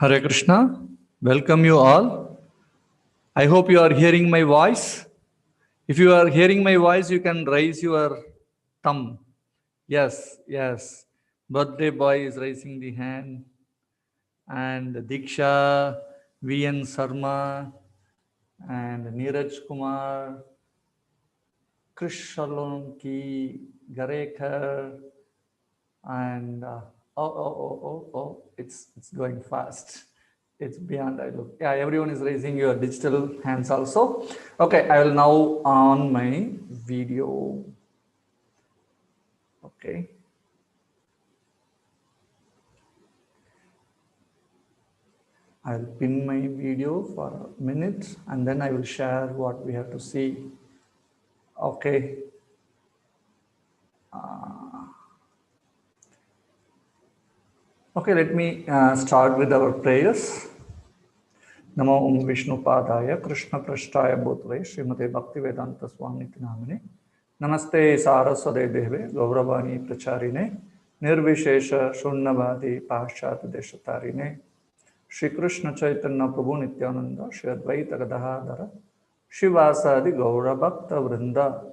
Hare Krishna, welcome you all. I hope you are hearing my voice. If you are hearing my voice, you can raise your thumb. Yes, yes. Birthday boy is raising the hand. And Diksha, VN Sarma, and Neeraj Kumar, Krish Shalonki, Garekar, and it's going fast. It's beyond I look. Yeah, everyone is raising your digital hands also. Okay, I will now on my video. Okay. I'll pin my video for a minute and then I will share what we have to see. Okay. Okay, let me start with our prayers. Namo Om Vishnu Padaya Krishna Prashtaya Bhutale Srimate Bhaktivedanta Swami Namine Namaste Saraswade Deve Gauravani Pracharine Nirvishesha Shunnavadi Pashat Deshatarine Shri Krishna Chaitanya Prabhu Nityananda Shri Advaita Gadadhara Shivasadi Gaura Bhakta Vrinda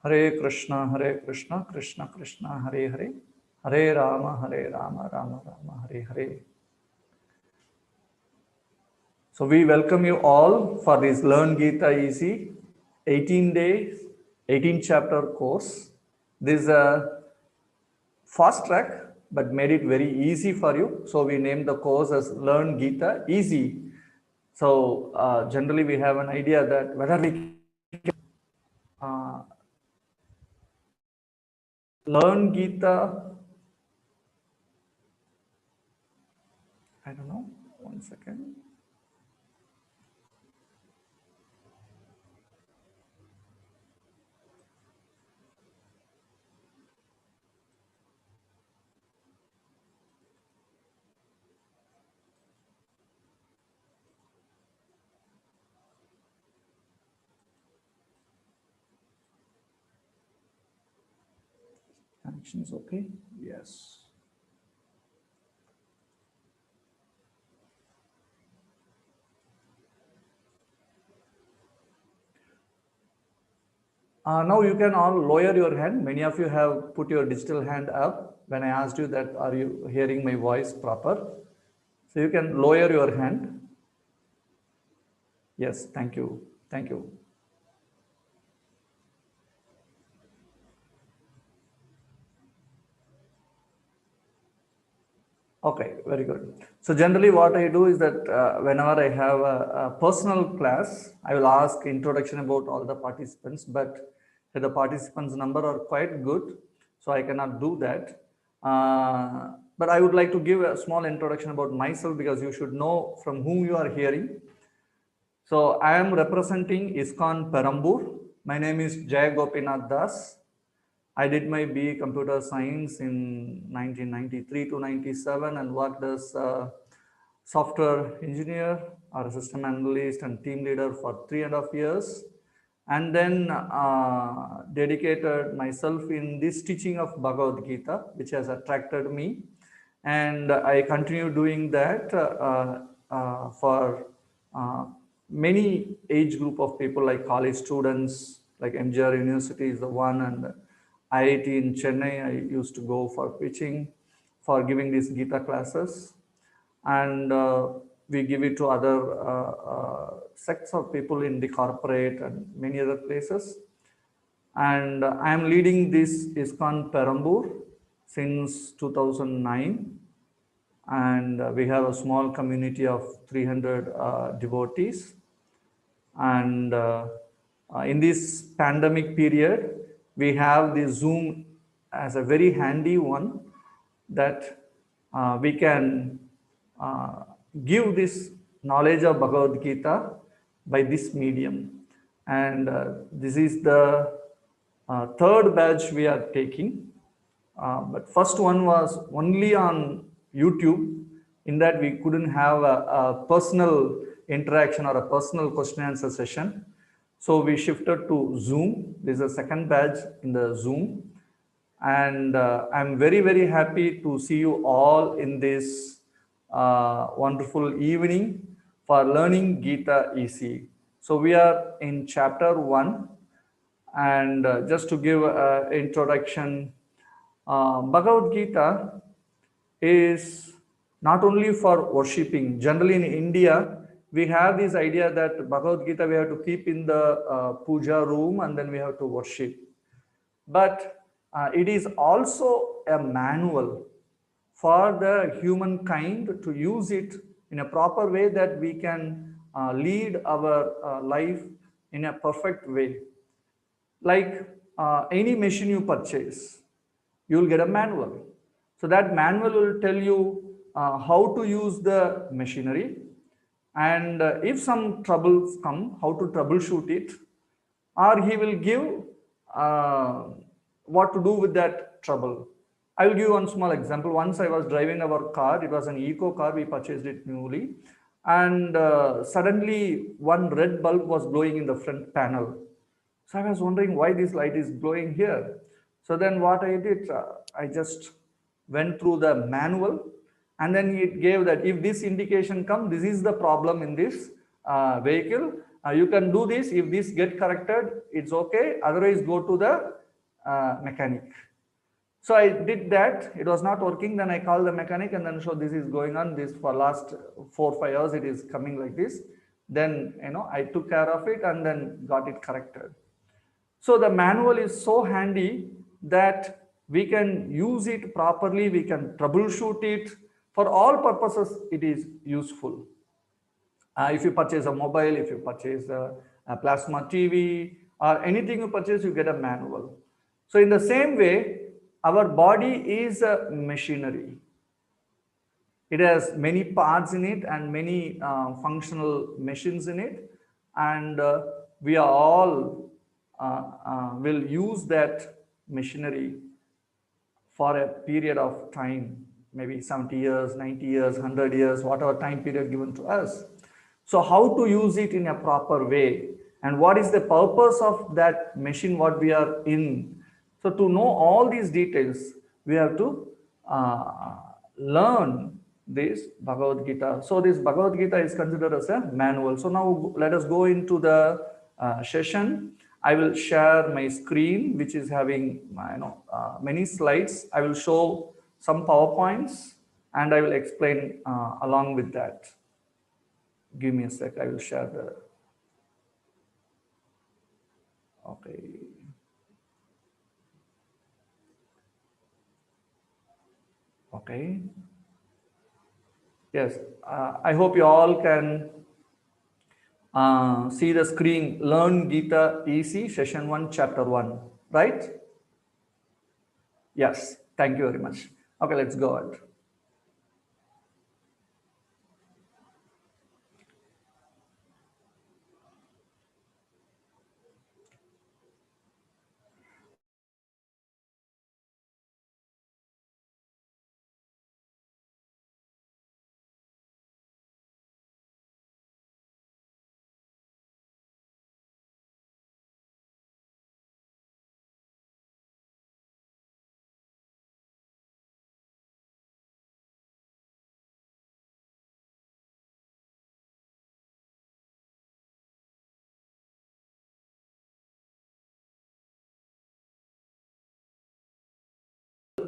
Hare Krishna Krishna Krishna Hare Hare Hare Rama Rama Rama Hare Hare. So we welcome you all for this Learn Gita Easy 18 days, 18 chapter course. This is a fast track, but made it very easy for you. So we named the course as Learn Gita Easy. So generally we have an idea that whether we can learn Gita, I don't know, 1 second. Connection is okay? Yes. Now you can all lower your hand. Many of you have put your digital hand up when I asked you that, are you hearing my voice proper? So you can lower your hand. Yes, thank you. Thank you. Okay, very good. So generally what I do is that whenever I have a personal class, I will ask introduction about all the participants, but the participants number are quite good, so I cannot do that. But I would like to give a small introduction about myself because you should know from whom you are hearing. So I am representing ISKCON Perambur. My name is Jay Gopinath Das. I did my BE Computer Science in 1993 to 97 and worked as a software engineer or a system analyst and team leader for 3.5 years. And then dedicated myself in this teaching of Bhagavad Gita, which has attracted me. And I continue doing that for many age group of people like college students, like MGR University is the one, and IIT in Chennai, I used to go for preaching, for giving these Gita classes. And we give it to other sects of people in the corporate and many other places. And I am leading this ISKCON Perambur since 2009. And we have a small community of 300 devotees. And in this pandemic period, we have the Zoom as a very handy one that we can give this knowledge of Bhagavad Gita by this medium. And this is the third batch we are taking. But first one was only on YouTube. In that we couldn't have a personal interaction or a personal question answer session. So we shifted to Zoom. This is a second batch in the Zoom. And I'm very, very happy to see you all in this wonderful evening for learning Gita easy. So we are in chapter 1, and just to give an introduction, Bhagavad Gita is not only for worshipping. Generally in India, we have this idea that Bhagavad Gita we have to keep in the puja room and then we have to worship. But it is also a manual for the humankind to use it in a proper way that we can lead our life in a perfect way. Like any machine you purchase, you will get a manual. So that manual will tell you how to use the machinery, and if some troubles come, how to troubleshoot it, or he will give uh, what to do with that trouble. I will give one small example. Once I was driving our car, it was an eco car, we purchased it newly, and suddenly one red bulb was glowing in the front panel. So I was wondering why this light is glowing here. So then what I did, I just went through the manual, and then it gave that if this indication comes, this is the problem in this vehicle. You can do this. If this get corrected, it's okay. Otherwise, go to the mechanic. So I did that. It was not working. Then I called the mechanic and then so this is going on. This for last 4 or 5 hours, it is coming like this. Then I took care of it and then got it corrected. So the manual is so handy that we can use it properly, we can troubleshoot it. For all purposes, it is useful. If you purchase a mobile, if you purchase a plasma TV, or anything you purchase, you get a manual. So in the same way, our body is a machinery. It has many parts in it and many functional machines in it, and we are all will use that machinery for a period of time, maybe 70 years, 90 years, 100 years, whatever time period given to us. So how to use it in a proper way, and what is the purpose of that machine what we are in. So to know all these details, we have to learn this Bhagavad Gita. So this Bhagavad Gita is considered as a manual. So now let us go into the session. I will share my screen, which is having many slides. I will show some PowerPoints and I will explain along with that. Give me a sec. I will share the. Okay. Okay. Yes. I hope you all can see the screen. Learn Gita Easy, Session 1, Chapter 1. Right? Yes. Thank you very much. Okay, let's go ahead.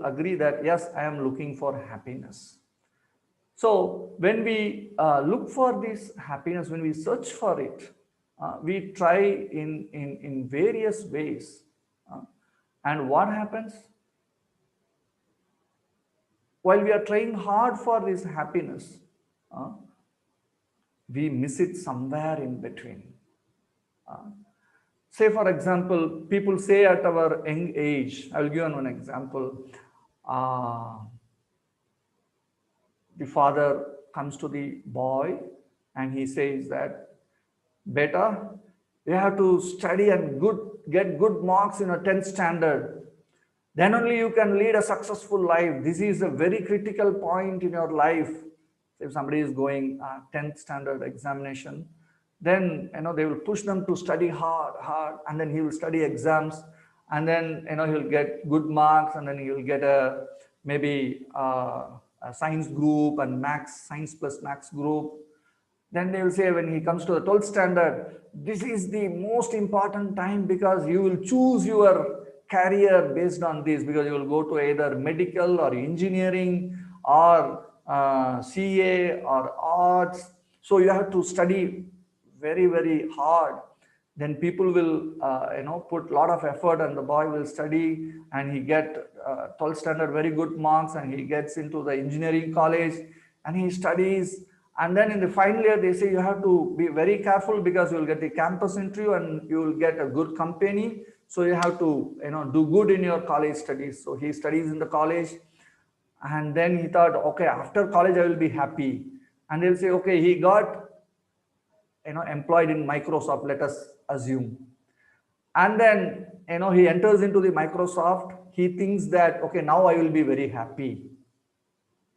Agree that yes, I am looking for happiness. So when we look for this happiness, when we search for it, we try in various ways. And what happens? While we are trying hard for this happiness, we miss it somewhere in between. Say, for example, people say at our young age, I will give you one example. The father comes to the boy and he says that, beta, you have to study and get good marks in a 10th standard. Then only you can lead a successful life. This is a very critical point in your life. If somebody is going 10th standard examination, then they will push them to study hard, and then he will study exams, and then he'll get good marks, and then he'll get a maybe science group and max, science plus max group. Then they will say when he comes to the 12th standard, this is the most important time because you will choose your career based on this, because you will go to either medical or engineering or CA or arts. So you have to study very, very hard. Then people will put a lot of effort, and the boy will study, and he get 12th standard very good marks, and he gets into the engineering college and he studies. And then in the final year they say you have to be very careful because you will get the campus interview and you will get a good company, so you have to do good in your college studies. So he studies in the college, and then he thought, okay, after college I will be happy. And they'll say, okay, he got employed in Microsoft, let us assume. And then he enters into the Microsoft. He thinks that, okay, now I will be very happy,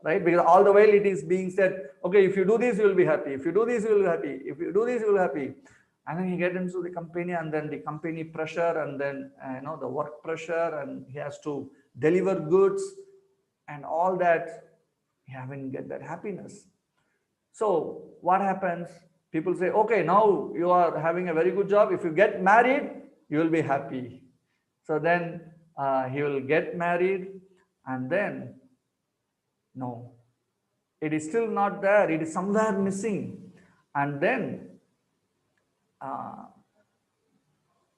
right? Because all the while it is being said, okay, if you do this you will be happy, if you do this you will be happy, if you do this you will be happy. And then he gets into the company, and then the company pressure, and then the work pressure, and he has to deliver goods and all that. He haven't get that happiness. So what happens? People say, okay, now you are having a very good job. If you get married, you will be happy. So then he will get married, and then no, it is still not there. It is somewhere missing. And then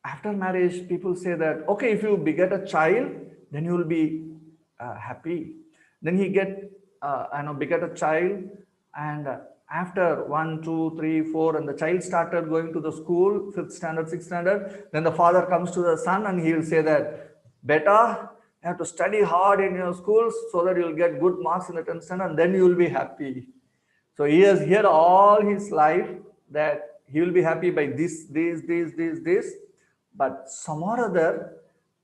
after marriage, people say that, okay, if you beget a child, then you will be happy. Then he beget a child, and after 1, 2, 3, 4, and the child started going to the school, 5th standard, 6th standard, then the father comes to the son and he will say that, beta, you have to study hard in your schools so that you will get good marks in the 10th standard, and then you will be happy. So he has heard all his life that he will be happy by this, but some or other,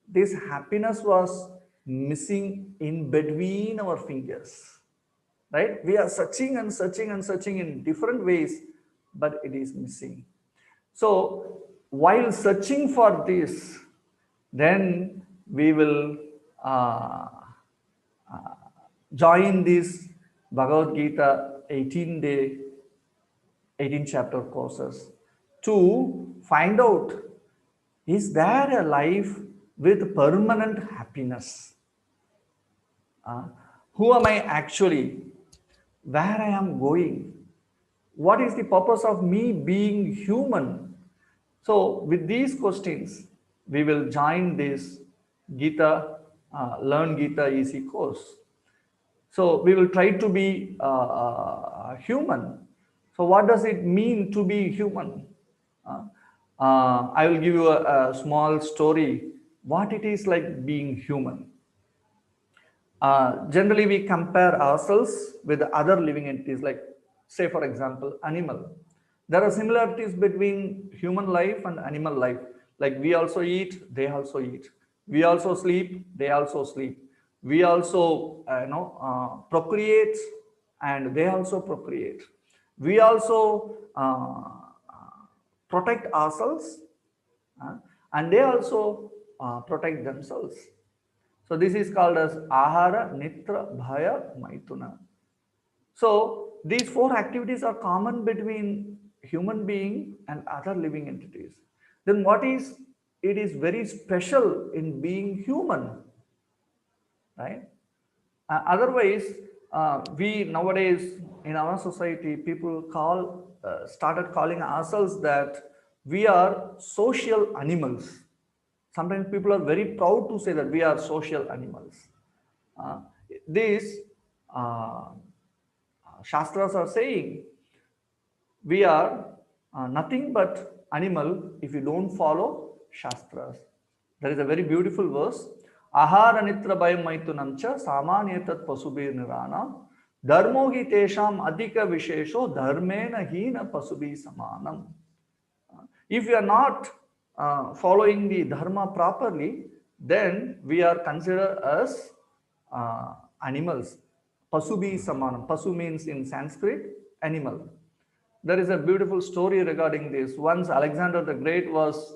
this happiness was missing in between our fingers. Right? We are searching and searching and searching in different ways, but it is missing. So while searching for this, then we will join this Bhagavad Gita 18 chapter courses to find out, is there a life with permanent happiness? Who am I actually? Where I am going? What is the purpose of me being human? So with these questions, we will join this Gita, Learn Gita Easy course. So we will try to be human. So what does it mean to be human? I will give you a small story, what it is like being human. Generally, we compare ourselves with other living entities, like, say, for example, animal. There are similarities between human life and animal life. Like, we also eat, they also eat. We also sleep, they also sleep. We also, procreate, and they also procreate. We also protect ourselves, and they also protect themselves. So this is called as Ahara, Nitra, Bhaya, Maituna. So these 4 activities are common between human being and other living entities. Then it is very special in being human, right? Otherwise, we nowadays in our society, people started calling ourselves that we are social animals. Sometimes people are very proud to say that we are social animals. These Shastras are saying we are nothing but animal if you don't follow Shastras. There is a very beautiful verse. Ahara nitra bhayam maitunamcha samanyetat pasubir nirana dharmo hi tesham adhika vishesho dharmena hina pasubi samanam. If you are not following the dharma properly, then we are considered as animals. Pasubi samanam. Pasu means in Sanskrit animal. There is a beautiful story regarding this. Once Alexander the Great was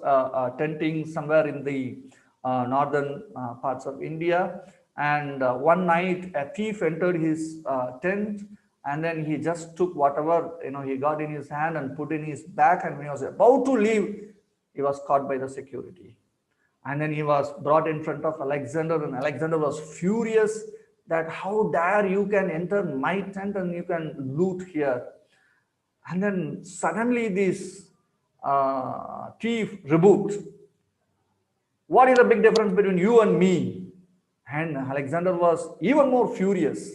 tenting somewhere in the northern parts of India, And one night a thief entered his tent, and then he just took whatever he got in his hand and put in his bag, and when he was about to leave, he was caught by the security. And then he was brought in front of Alexander, and Alexander was furious that how dare you can enter my tent and you can loot here. And then suddenly this thief rebuked, what is the big difference between you and me? And Alexander was even more furious.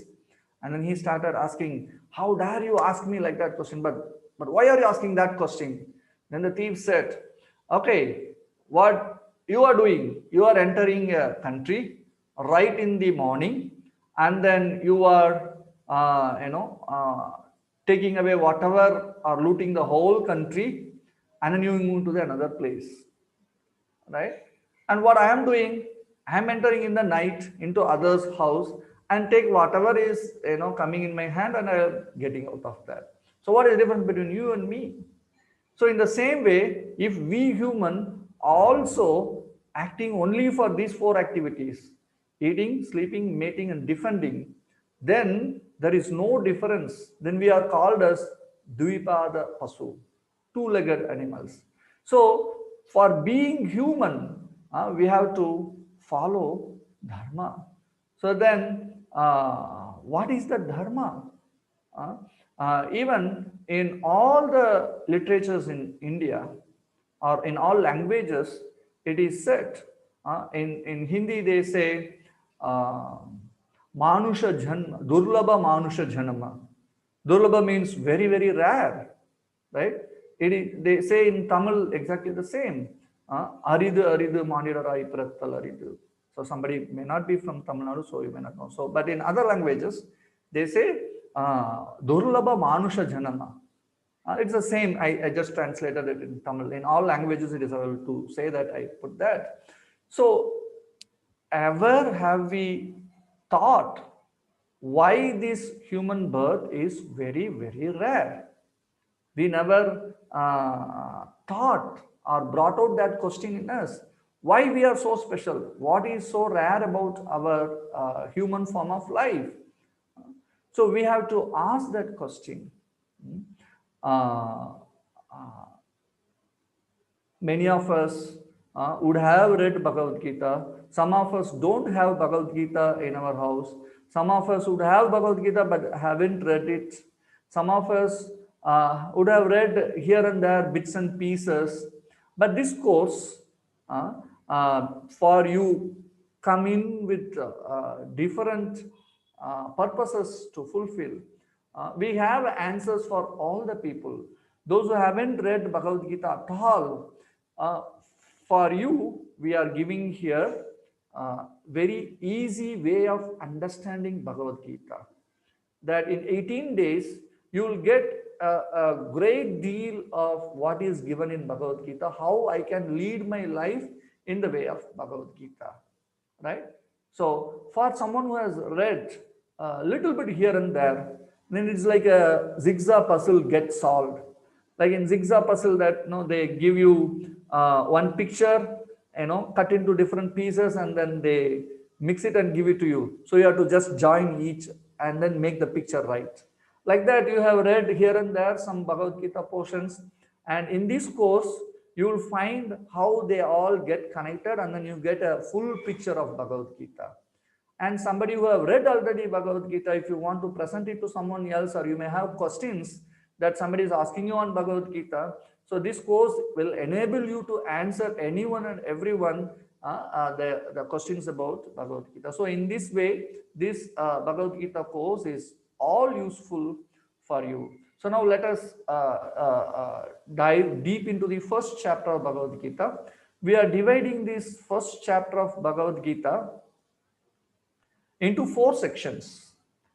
And then he started asking, how dare you ask me like that question? But why are you asking that question? Then the thief said, okay, what you are doing, you are entering a country right in the morning, and then you are, taking away whatever or looting the whole country, and then you move to the another place, right? And what I am doing, I am entering in the night into others house and take whatever is coming in my hand, and I am getting out of that. So what is the difference between you and me? So in the same way, if we human also acting only for these four activities, eating, sleeping, mating, and defending, then there is no difference. Then we are called as Dvipada Pasu, two-legged animals. So for being human, we have to follow dharma. So then, what is the dharma? Even in all the literatures in India or in all languages, it is said, in Hindi they say, Manusha Janma, Durlabha Manusha Janma. Durlabha means very, very rare, right? They say in Tamil exactly the same. Aridu Aridu Manidarai Prattal Aridu. So somebody may not be from Tamil Nadu, so you may not know. So, but in other languages, they say Durlabha Manusha Janama. It's the same. I just translated it in Tamil. In all languages, it is able to say that. I put that. So, ever have we thought why this human birth is very, very rare? We never thought or brought out that question in us. Why we are so special? What is so rare about our human form of life? So we have to ask that question. Many of us would have read Bhagavad Gita. Some of us don't have Bhagavad Gita in our house. Some of us would have Bhagavad Gita but haven't read it. Some of us would have read here and there bits and pieces. But this course, for you, come in with different purposes to fulfill. We have answers for all the people. Those who haven't read Bhagavad Gita at all, for you, we are giving here very easy way of understanding Bhagavad Gita. That in 18 days, you will get a great deal of what is given in Bhagavad Gita, how I can lead my life in the way of Bhagavad Gita, right? So for someone who has read a little bit here and there, then it's like a zigzag puzzle gets solved. Like in zigzag puzzle that they give you one picture, cut into different pieces, and then they mix it and give it to you. So you have to just join each and then make the picture right. Like that, you have read here and there some Bhagavad Gita portions, and in this course, you will find how they all get connected, and then you get a full picture of Bhagavad Gita. And somebody who have read already Bhagavad Gita, if you want to present it to someone else, or you may have questions that somebody is asking you on Bhagavad Gita, so this course will enable you to answer anyone and everyone the questions about Bhagavad Gita. So in this way, this Bhagavad Gita course is all useful for you. So now let us dive deep into the first chapter of Bhagavad Gita. We are dividing this first chapter of Bhagavad Gita into 4 sections.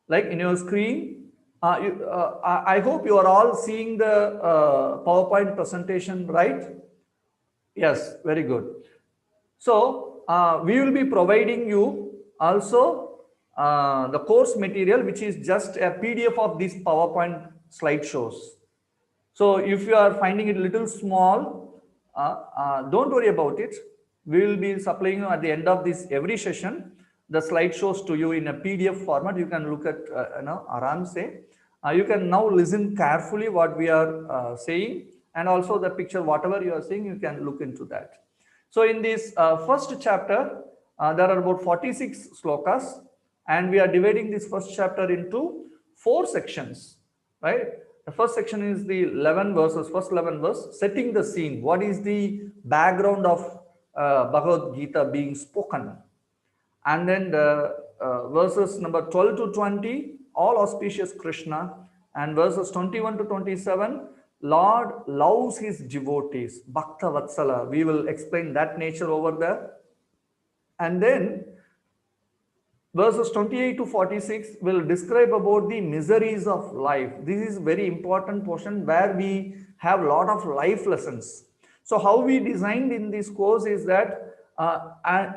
Like in your screen, I hope you are all seeing the PowerPoint presentation, right? Yes, very good. So we will be providing you also the course material, which is just a PDF of these PowerPoint slideshows. So if you are finding it a little small, don't worry about it. We will be supplying you at the end of this every session the slide shows to you in a PDF format. You can look at, Aram say. You can now listen carefully what we are saying, and also the picture, whatever you are saying, you can look into that. So in this first chapter, there are about 46 slokas, and we are dividing this first chapter into 4 sections, right? The first section is the 11 verses, first 11 verse, setting the scene. What is the background of Bhagavad Gita being spoken? And then the verses number 12 to 20, all auspicious Krishna, and verses 21 to 27, Lord loves his devotees, Bhakta Vatsala. We will explain that nature over there. And then verses 28 to 46 will describe about the miseries of life. This is very important portion where we have a lot of life lessons. So how we designed in this course is that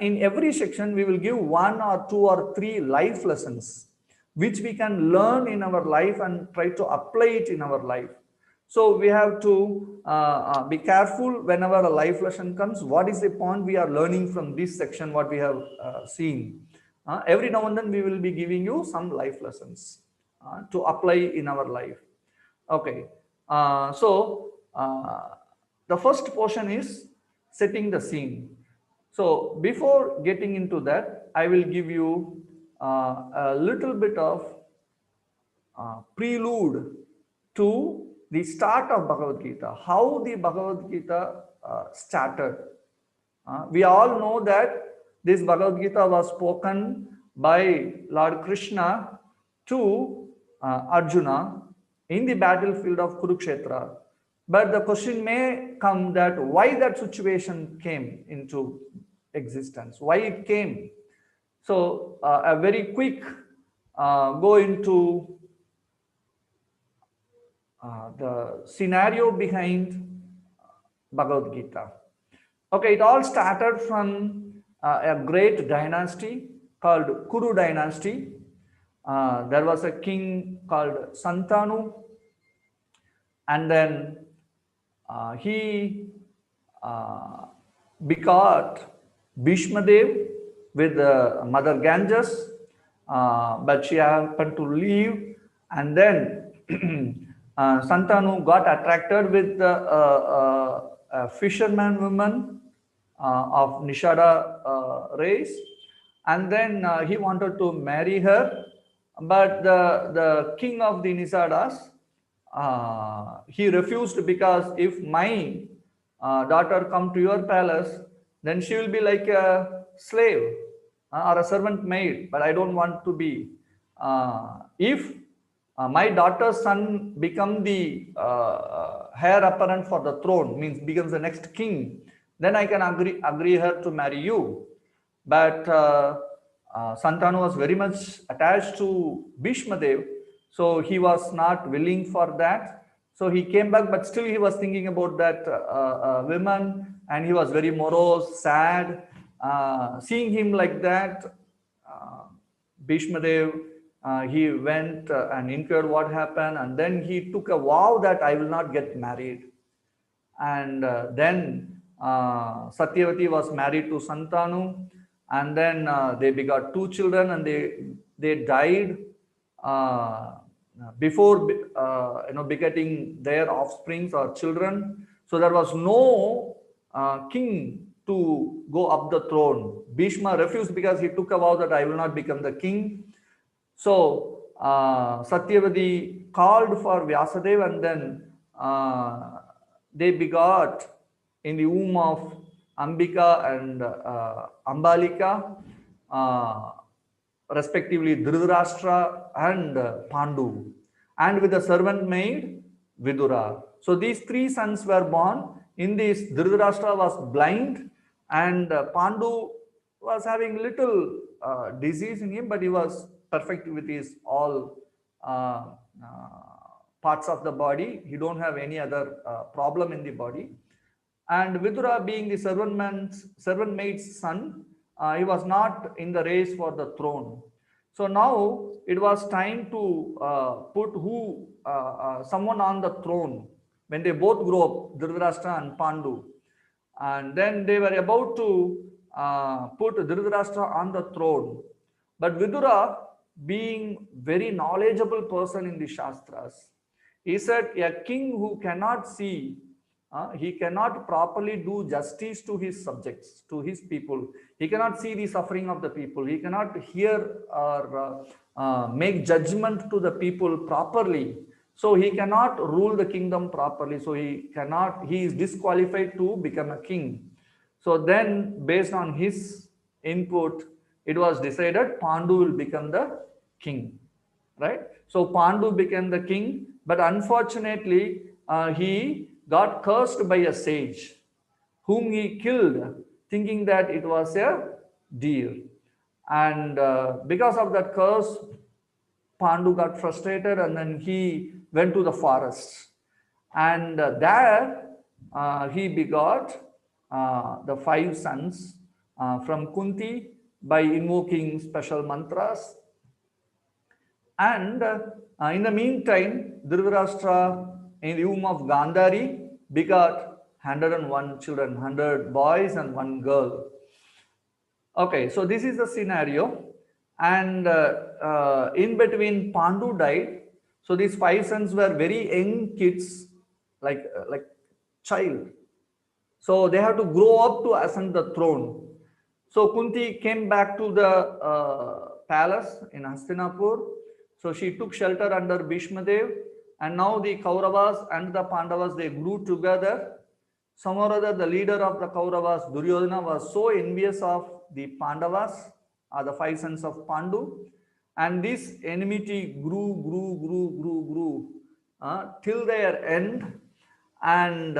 in every section we will give 1 or 2 or 3 life lessons which we can learn in our life and try to apply it in our life. So we have to be careful whenever a life lesson comes. What is the point we are learning from this section, what we have seen? Every now and then we will be giving you some life lessons to apply in our life. Okay, the first portion is setting the scene. So before getting into that, I will give you a little bit of prelude to the start of Bhagavad Gita, how the Bhagavad Gita started. We all know that this Bhagavad Gita was spoken by Lord Krishna to Arjuna in the battlefield of Kurukshetra. But the question may come that why that situation came into existence, why it came. So a very quick go into the scenario behind Bhagavad Gita. Okay, it all started from a great dynasty called Kuru dynasty. There was a king called Santanu, and then he begot Bhishma Dev with Mother Ganges, but she happened to leave, and then Santanu got attracted with a fisherman woman of Nishada race, and then he wanted to marry her, but the king of the Nisadas, he refused, because if my daughter come to your palace, then she will be like a slave or a servant maid, but I don't want to be. If my daughter's son become the heir apparent for the throne, means becomes the next king, then I can agree her to marry you. But Santanu was very much attached to Bhishma Dev, so he was not willing for that. So he came back, but still he was thinking about that woman, and he was very morose, sad. Seeing him like that, Bhishma Dev, he went and inquired what happened, and then he took a vow that I will not get married. And then Satyavati was married to Santanu, and then they begot 2 children, and they died before begetting their offsprings or children. So there was no king to go up the throne. Bhishma refused because he took a vow that I will not become the king. So Satyavati called for Vyasadeva, and then they begot in the womb of Ambika and Ambalika, respectively Dhritarashtra and Pandu, and with a servant maid Vidura. So these 3 sons were born. In this, Dhritarashtra was blind, and Pandu was having little disease in him, but he was perfect with his all parts of the body. He don't have any other problem in the body. And Vidura, being the servant maid's son, he was not in the race for the throne. So now it was time to put someone on the throne. When they both grew up, Dhritarashtra and Pandu, and then they were about to put Dhritarashtra on the throne. But Vidura, being very knowledgeable person in the Shastras, he said a king who cannot see, he cannot properly do justice to his subjects, to his people. He cannot see the suffering of the people. He cannot hear or make judgment to the people properly. So he cannot rule the kingdom properly. So he is disqualified to become a king. So then, based on his input, it was decided Pandu will become the king, right? So Pandu became the king, but unfortunately, he got cursed by a sage, whom he killed, thinking that it was a deer. And because of that curse, Pandu got frustrated and then he went to the forest. And there he begot the 5 sons from Kunti by invoking special mantras. And in the meantime, Dhritarashtra in the womb of Gandhari begot 101 children, 100 boys and 1 girl. Okay, so this is the scenario. And in between, Pandu died. So these 5 sons were very young kids, like child. So they have to grow up to ascend the throne. So Kunti came back to the palace in Hastinapur. So she took shelter under Bhishmadev, and now the Kauravas and the Pandavas, they grew together. Some or other, the leader of the Kauravas, Duryodhana, was so envious of the Pandavas, the 5 sons of Pandu, and this enmity grew till their end. And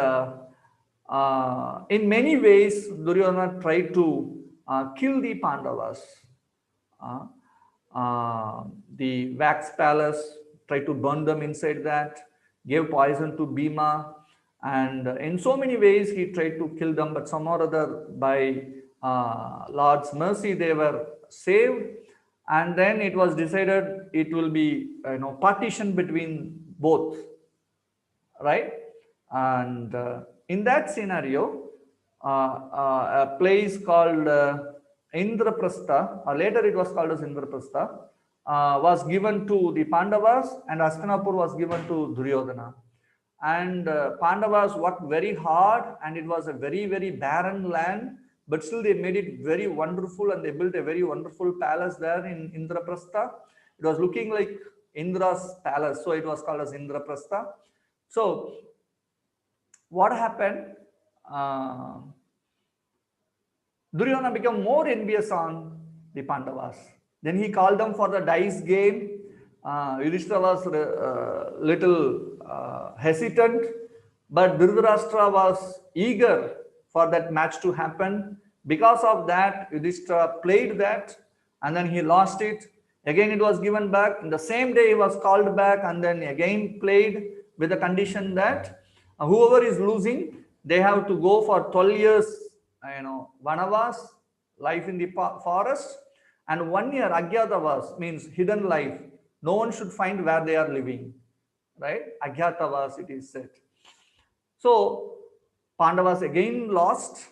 in many ways, Duryodhana tried to kill the Pandavas. The wax palace, tried to burn them inside that, gave poison to Bhima, and in so many ways he tried to kill them, but some or other, by Lord's mercy, they were saved. And then it was decided it will be partition between both, right? And in that scenario, a place called Indraprastha, or later it was called as Indraprastha, was given to the Pandavas, and Hastinapur was given to Duryodhana. And Pandavas worked very hard, and it was a very, very barren land, but still they made it very wonderful, and they built a very wonderful palace there in Indraprastha. It was looking like Indra's palace, so it was called as Indraprastha. So what happened? Duryodhana became more envious on the Pandavas. Then he called them for the dice game. Yudhishthira was little hesitant, but Dhritarashtra was eager for that match to happen. Because of that, Yudhishthira played that, and then he lost it. Again, it was given back. In the same day, he was called back, and then again played with the condition that whoever is losing, they have to go for 12 years, vanavas, life in the forest, and 1 year agyatavas, means hidden life. No one should find where they are living, right? Agyatavas, it is said. So Pandavas again lost.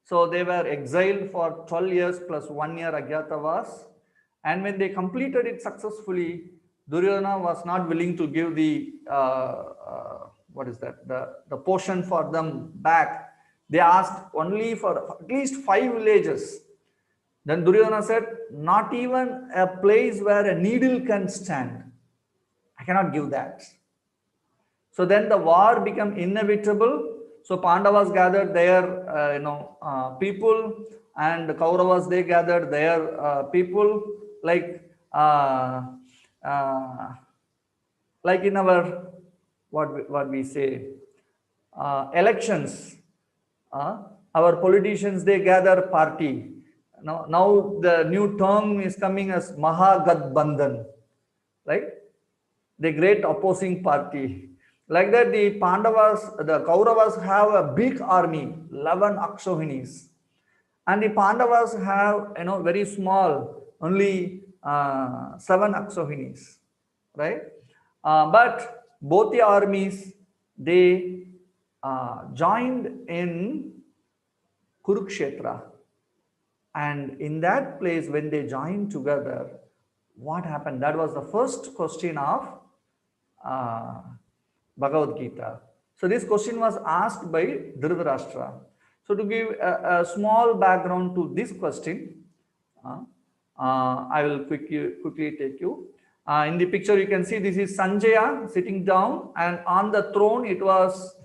So they were exiled for 12 years plus 1 year agyatavas. And when they completed it successfully, Duryodhana was not willing to give the the portion for them back. They asked only for at least 5 villages. Then Duryodhana said, not even a place where a needle can stand. I cannot give that. So then the war became inevitable. So Pandavas gathered their people, and the Kauravas, they gathered their people, like in our what we say elections. Our politicians, they gather party. Now the new term is coming as Mahagathbandhan, right? The great opposing party. Like that, the Pandavas, the Kauravas have a big army, 11 Akshohinis. And the Pandavas have, very small, only 7 Akshohinis, right? But both the armies, they joined in Kurukshetra. And in that place, when they joined together, what happened? That was the first question of uh, Bhagavad Gita. So this question was asked by Dhritarashtra. So to give a small background to this question, uh, I will quickly take you. In the picture, you can see this is Sanjaya sitting down, and on the throne it was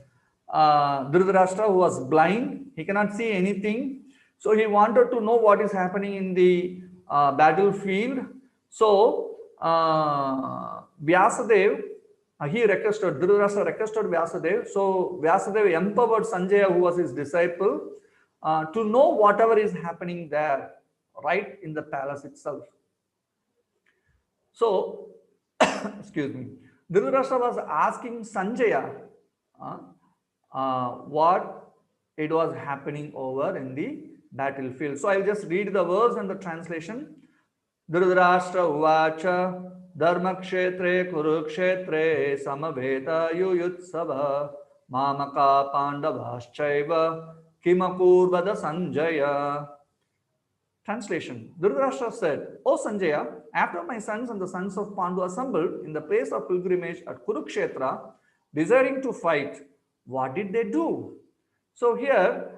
Dhritarashtra, who was blind. He cannot see anything. So he wanted to know what is happening in the battlefield. So Vyasadev, he requested, Dhritarashtra requested Vyasadev. So Vyasadev empowered Sanjaya, who was his disciple, to know whatever is happening there, right in the palace itself. So, excuse me, Dhritarashtra was asking Sanjaya what it was happening over in the battlefield. So, I will just read the verse and the translation. Dhritarashtra uvacha dharmakshetre kurukshetre samaveta yuyutsava mamaka pandavaschaiva kimakurvada sanjaya. Translation. Dhritarashtra said, O Sanjaya, after my sons and the sons of Pandu assembled in the place of pilgrimage at Kurukshetra, desiring to fight, what did they do? So here,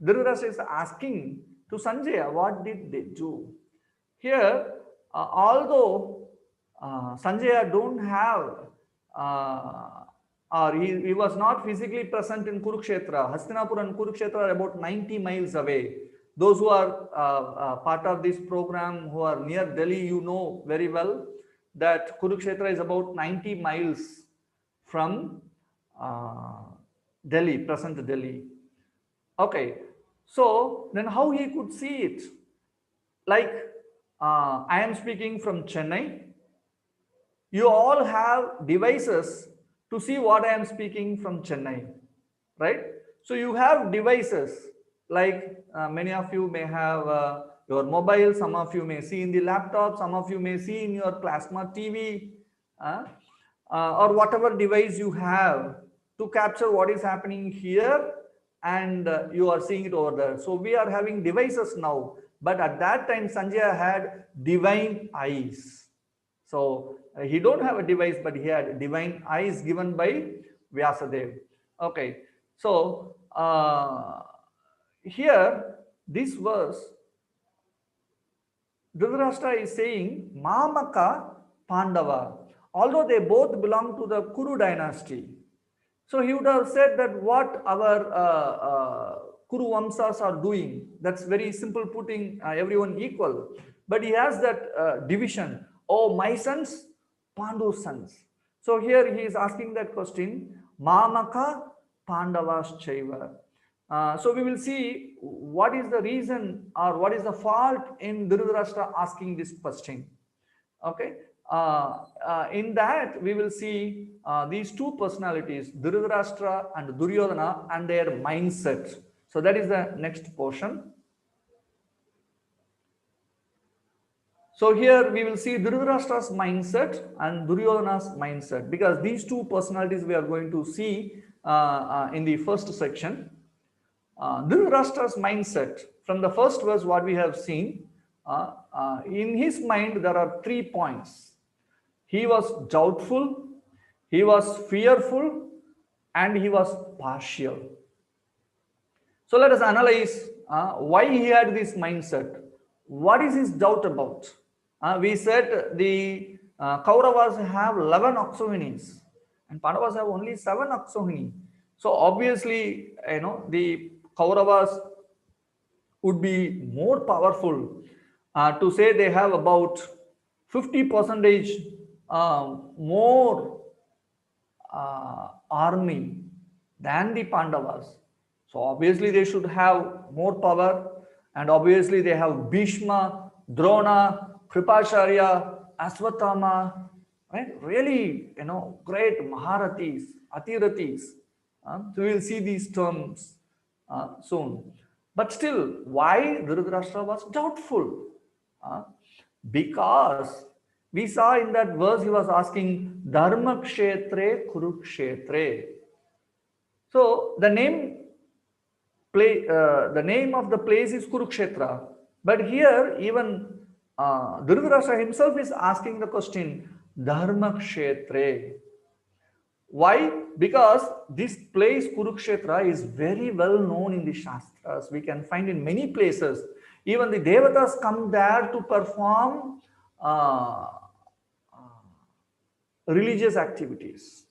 Dhritarashtra is asking to Sanjaya, what did they do? Here, although Sanjaya don't have or he was not physically present in Kurukshetra. Hastinapur and Kurukshetra are about 90 miles away. Those who are part of this program, who are near Delhi, you know very well that Kurukshetra is about 90 miles from Delhi, present Delhi. Okay, so then how he could see it? Like I am speaking from Chennai. You all have devices to see what I am speaking from Chennai, right? So you have devices like many of you may have your mobile, some of you may see in the laptop, some of you may see in your plasma TV or whatever device you have to capture what is happening here, and you are seeing it over there. So we are having devices now, but at that time Sanjaya had divine eyes. So he don't have a device, but he had divine eyes given by Vyasadev. Okay, so here this verse, Dhritarashtra is saying Mamaka Pandava, although they both belong to the Kuru dynasty. So he would have said that what our Kuru Vamsas are doing, that's very simple, putting everyone equal. But he has that division. Oh, my sons, Pandu's sons. So here he is asking that question, Mamaka Pandavas Chaiva. So we will see what is the reason or what is the fault in Dhritarashtra asking this question. Okay. In that we will see these two personalities, Dhritarashtra and Duryodhana, and their mindset. So that is the next portion. So here we will see Dhritarashtra's mindset and Duryodhana's mindset, because these two personalities we are going to see in the first section. Dhritarashtra's mindset, from the first verse what we have seen, in his mind there are 3 points. He was doubtful, he was fearful, and he was partial. So let us analyze why he had this mindset. What is his doubt about? We said the Kauravas have 11 Aksohinis and Pandavas have only 7 Aksohini. So obviously, the Kauravas would be more powerful. To say they have about 50% more army than the Pandavas. So obviously they should have more power, and obviously they have Bhishma, Drona, Kripacharya, Aswathama, right? Really, great Maharathis, Atirathis. So we will see these terms soon. But still, why Dhritarashtra was doubtful? Because we saw in that verse he was asking Dharma Kshetre Kurukshetre. So the name the name of the place is Kurukshetra. But here, even Dhritarashtra himself is asking the question, Dharma Kshetre. Why? Because this place Kurukshetra is very well known in the Shastras. We can find in many places. Even the Devatas come there to perform religious activities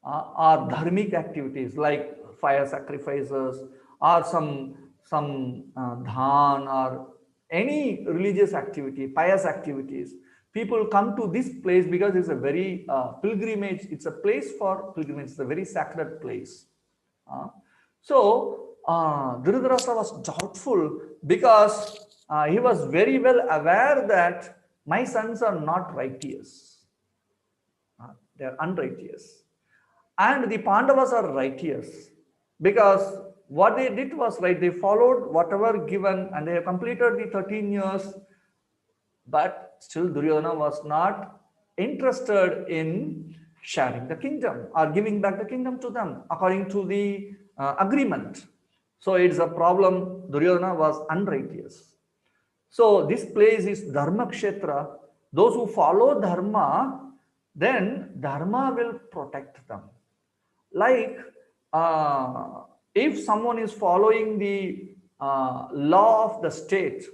or dharmic activities like fire sacrifices or some dhan or any religious activity, pious activities. People come to this place because it's a very pilgrimage. It's a place for pilgrimage. It's a very sacred place. Dhritarashtra was doubtful because he was very well aware that my sons are not righteous. They are unrighteous. And the Pandavas are righteous because what they did was right. They followed whatever given and they have completed the 13 years. But still Duryodhana was not interested in sharing the kingdom or giving back the kingdom to them according to the agreement. So it's a problem. Duryodhana was unrighteous. So this place is Dharma Kshetra. Those who follow Dharma, then Dharma will protect them. Like if someone is following the law of the state,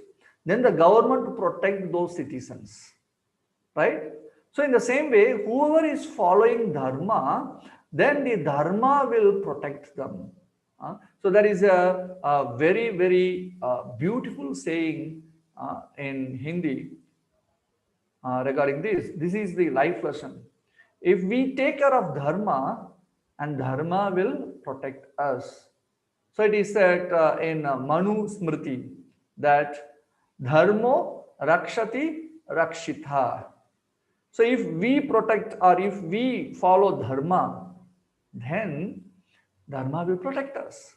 then the government protect those citizens, right? So in the same way, whoever is following Dharma, then the Dharma will protect them. So there is a very, very beautiful saying in Hindi regarding this. This is the life lesson. If we take care of Dharma, and Dharma will protect us. So it is said in Manu Smriti that Dharmo Rakshati Rakshitha. So if we protect or if we follow Dharma, then Dharma will protect us.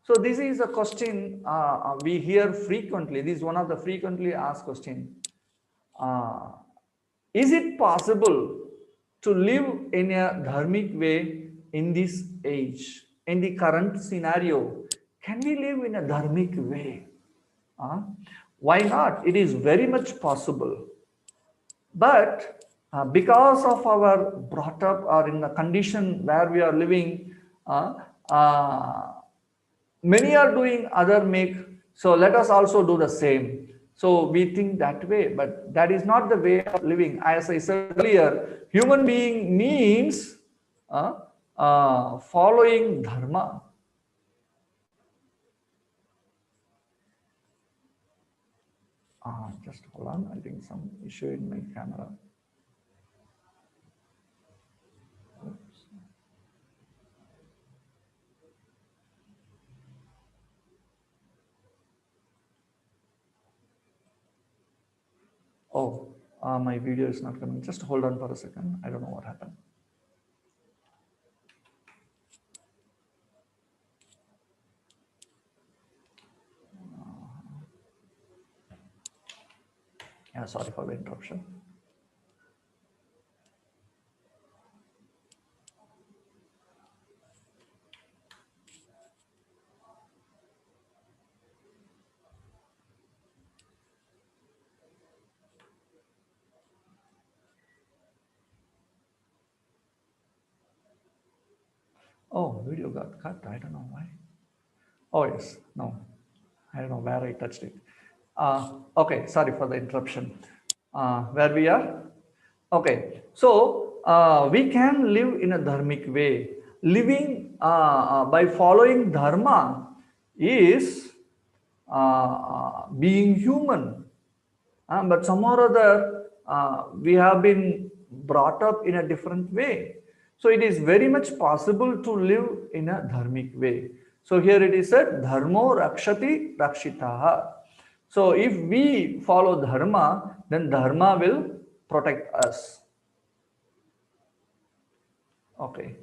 So this is a question we hear frequently. This is one of the frequently asked questions. Is it possible to live in a dharmic way in this age, in the current scenario? Can we live in a dharmic way? Why not? It is very much possible. But because of our brought up or in the condition where we are living, many are doing other make, so let us also do the same. So we think that way, but that is not the way of living. As I said earlier, human being means following Dharma. Just hold on, I think some issue in my camera. Oops. Oh, my video is not coming. Just hold on for a second. I don't know what happened. Yeah, sorry for the interruption. Oh, video got cut. I don't know why. Oh, yes. No, I don't know where I touched it. Okay, sorry for the interruption. Where we are? Okay, so we can live in a dharmic way. Living by following dharma is being human. But some or other, we have been brought up in a different way. So it is very much possible to live in a dharmic way. So here it is said, Dharmo Rakshati Rakshitaha. So if we follow Dharma, then Dharma will protect us. Okay.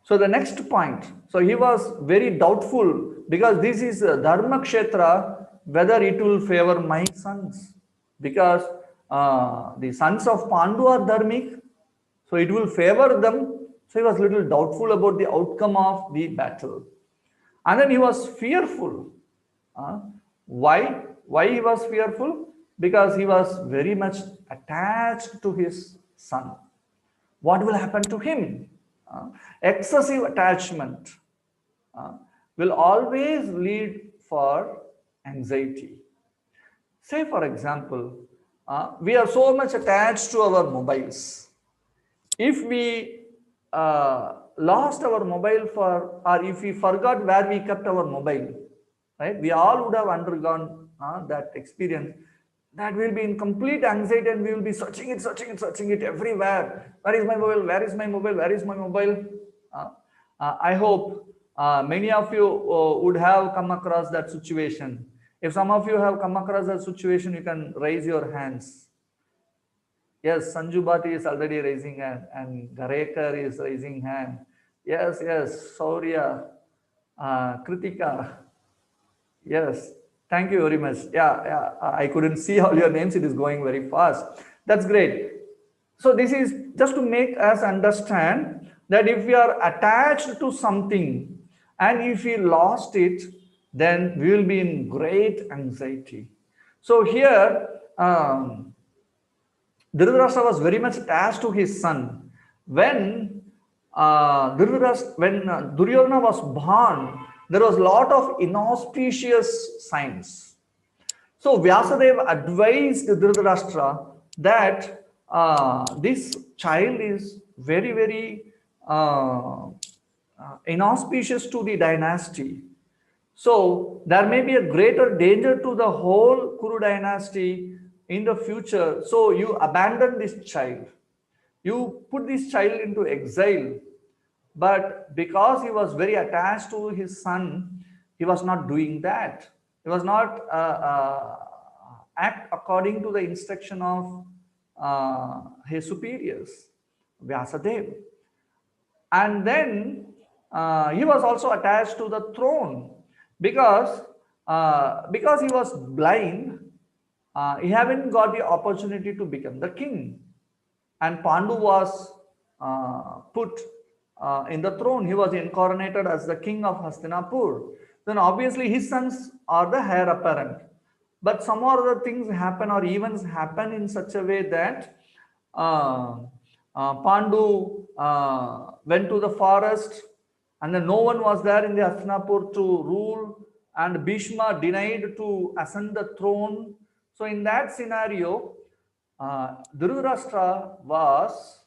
So the next point. So he was very doubtful because this is Dharma Kshetra, whether it will favor my sons. Because the sons of Pandu are dharmic, so it will favor them. So he was a little doubtful about the outcome of the battle. And then he was fearful. Uh, why? Why he was fearful? Because he was very much attached to his son. What will happen to him? Excessive attachment uh, will always lead for anxiety. Say, for example, we are so much attached to our mobiles. If we lost our mobile or if we forgot where we kept our mobile, right, we all would have undergone that experience. That will be in complete anxiety and we will be searching it everywhere. Where is my mobile? Where is my mobile? Where is my mobile? I hope many of you would have come across that situation. If some of you have come across that situation, you can raise your hands. Yes, Sanju Bhati is already raising hand, and Garekar is raising hand. Yes, yes, Saurya, Kritika. Yes, thank you very much. Yeah, yeah, I couldn't see all your names. It is going very fast. That's great. So this is just to make us understand that if we are attached to something and if we lost it, then we will be in great anxiety. So here, Dhritarashtra was very much attached to his son. When Duryodhana was born, there was a lot of inauspicious signs. So Vyasadeva advised Dhritarashtra that this child is very, very inauspicious to the dynasty. So there may be a greater danger to the whole Kuru dynasty in the future. So you abandon this child. You put this child into exile. But because he was very attached to his son, he was not doing that. He was not act according to the instruction of his superiors, Vyasadeva. And then he was also attached to the throne because he was blind. He haven't got the opportunity to become the king, and Pandu was put in the throne. He was incarnated as the king of Hastinapur. Then obviously his sons are the heir apparent, but some other things happen or events happen in such a way that Pandu went to the forest and then no one was there in the Hastinapur to rule, and Bhishma denied to ascend the throne. So in that scenario, Dhritarashtra was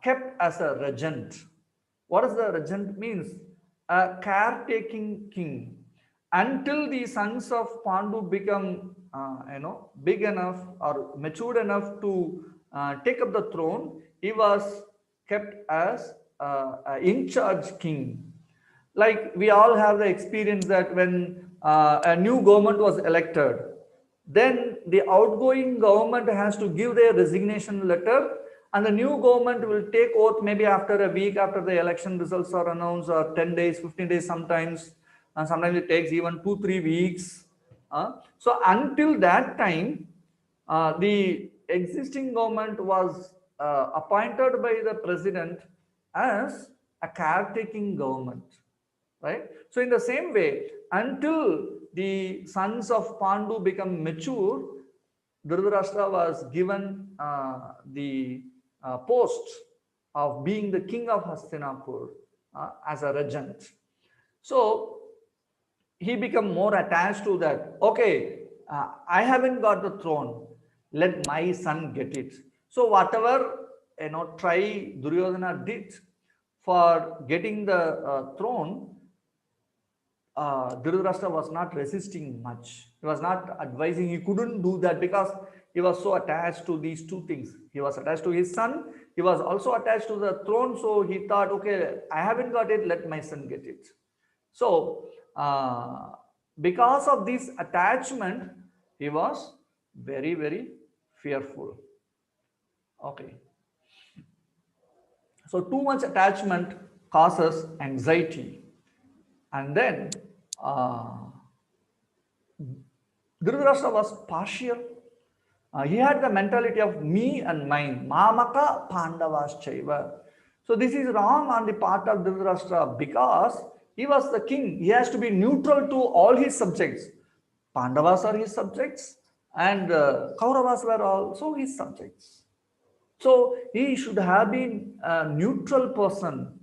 kept as a regent. What does the regent means? A caretaking king. Until the sons of Pandu become, big enough or matured enough to take up the throne, he was kept as a in charge king. Like we all have the experience that when a new government was elected, then the outgoing government has to give their resignation letter, and the new government will take oath maybe after a week after the election results are announced, or 10 days, 15 days sometimes, and sometimes it takes even 2-3 weeks. So until that time, the existing government was appointed by the president as a caretaking government, right? So in the same way, until the sons of Pandu become mature, Dhritarashtra was given the post of being the king of Hastinapur as a regent. So he became more attached to that. Okay, I haven't got the throne. Let my son get it. So whatever try Duryodhana did for getting the throne, Dhritarashtra was not resisting much. He was not advising. He couldn't do that because he was so attached to these two things. He was attached to his son. He was also attached to the throne. So he thought, okay, I haven't got it. Let my son get it. So because of this attachment, he was very, very fearful. Okay. So too much attachment causes anxiety. And then Dhritarashtra was partial. He had the mentality of me and mine. Mamaka Pandavas Chaiva. So this is wrong on the part of Dhritarashtra because He was the king. He has to be neutral to all his subjects. Pandavas are his subjects, and Kauravas were also his subjects. So he should have been a neutral person.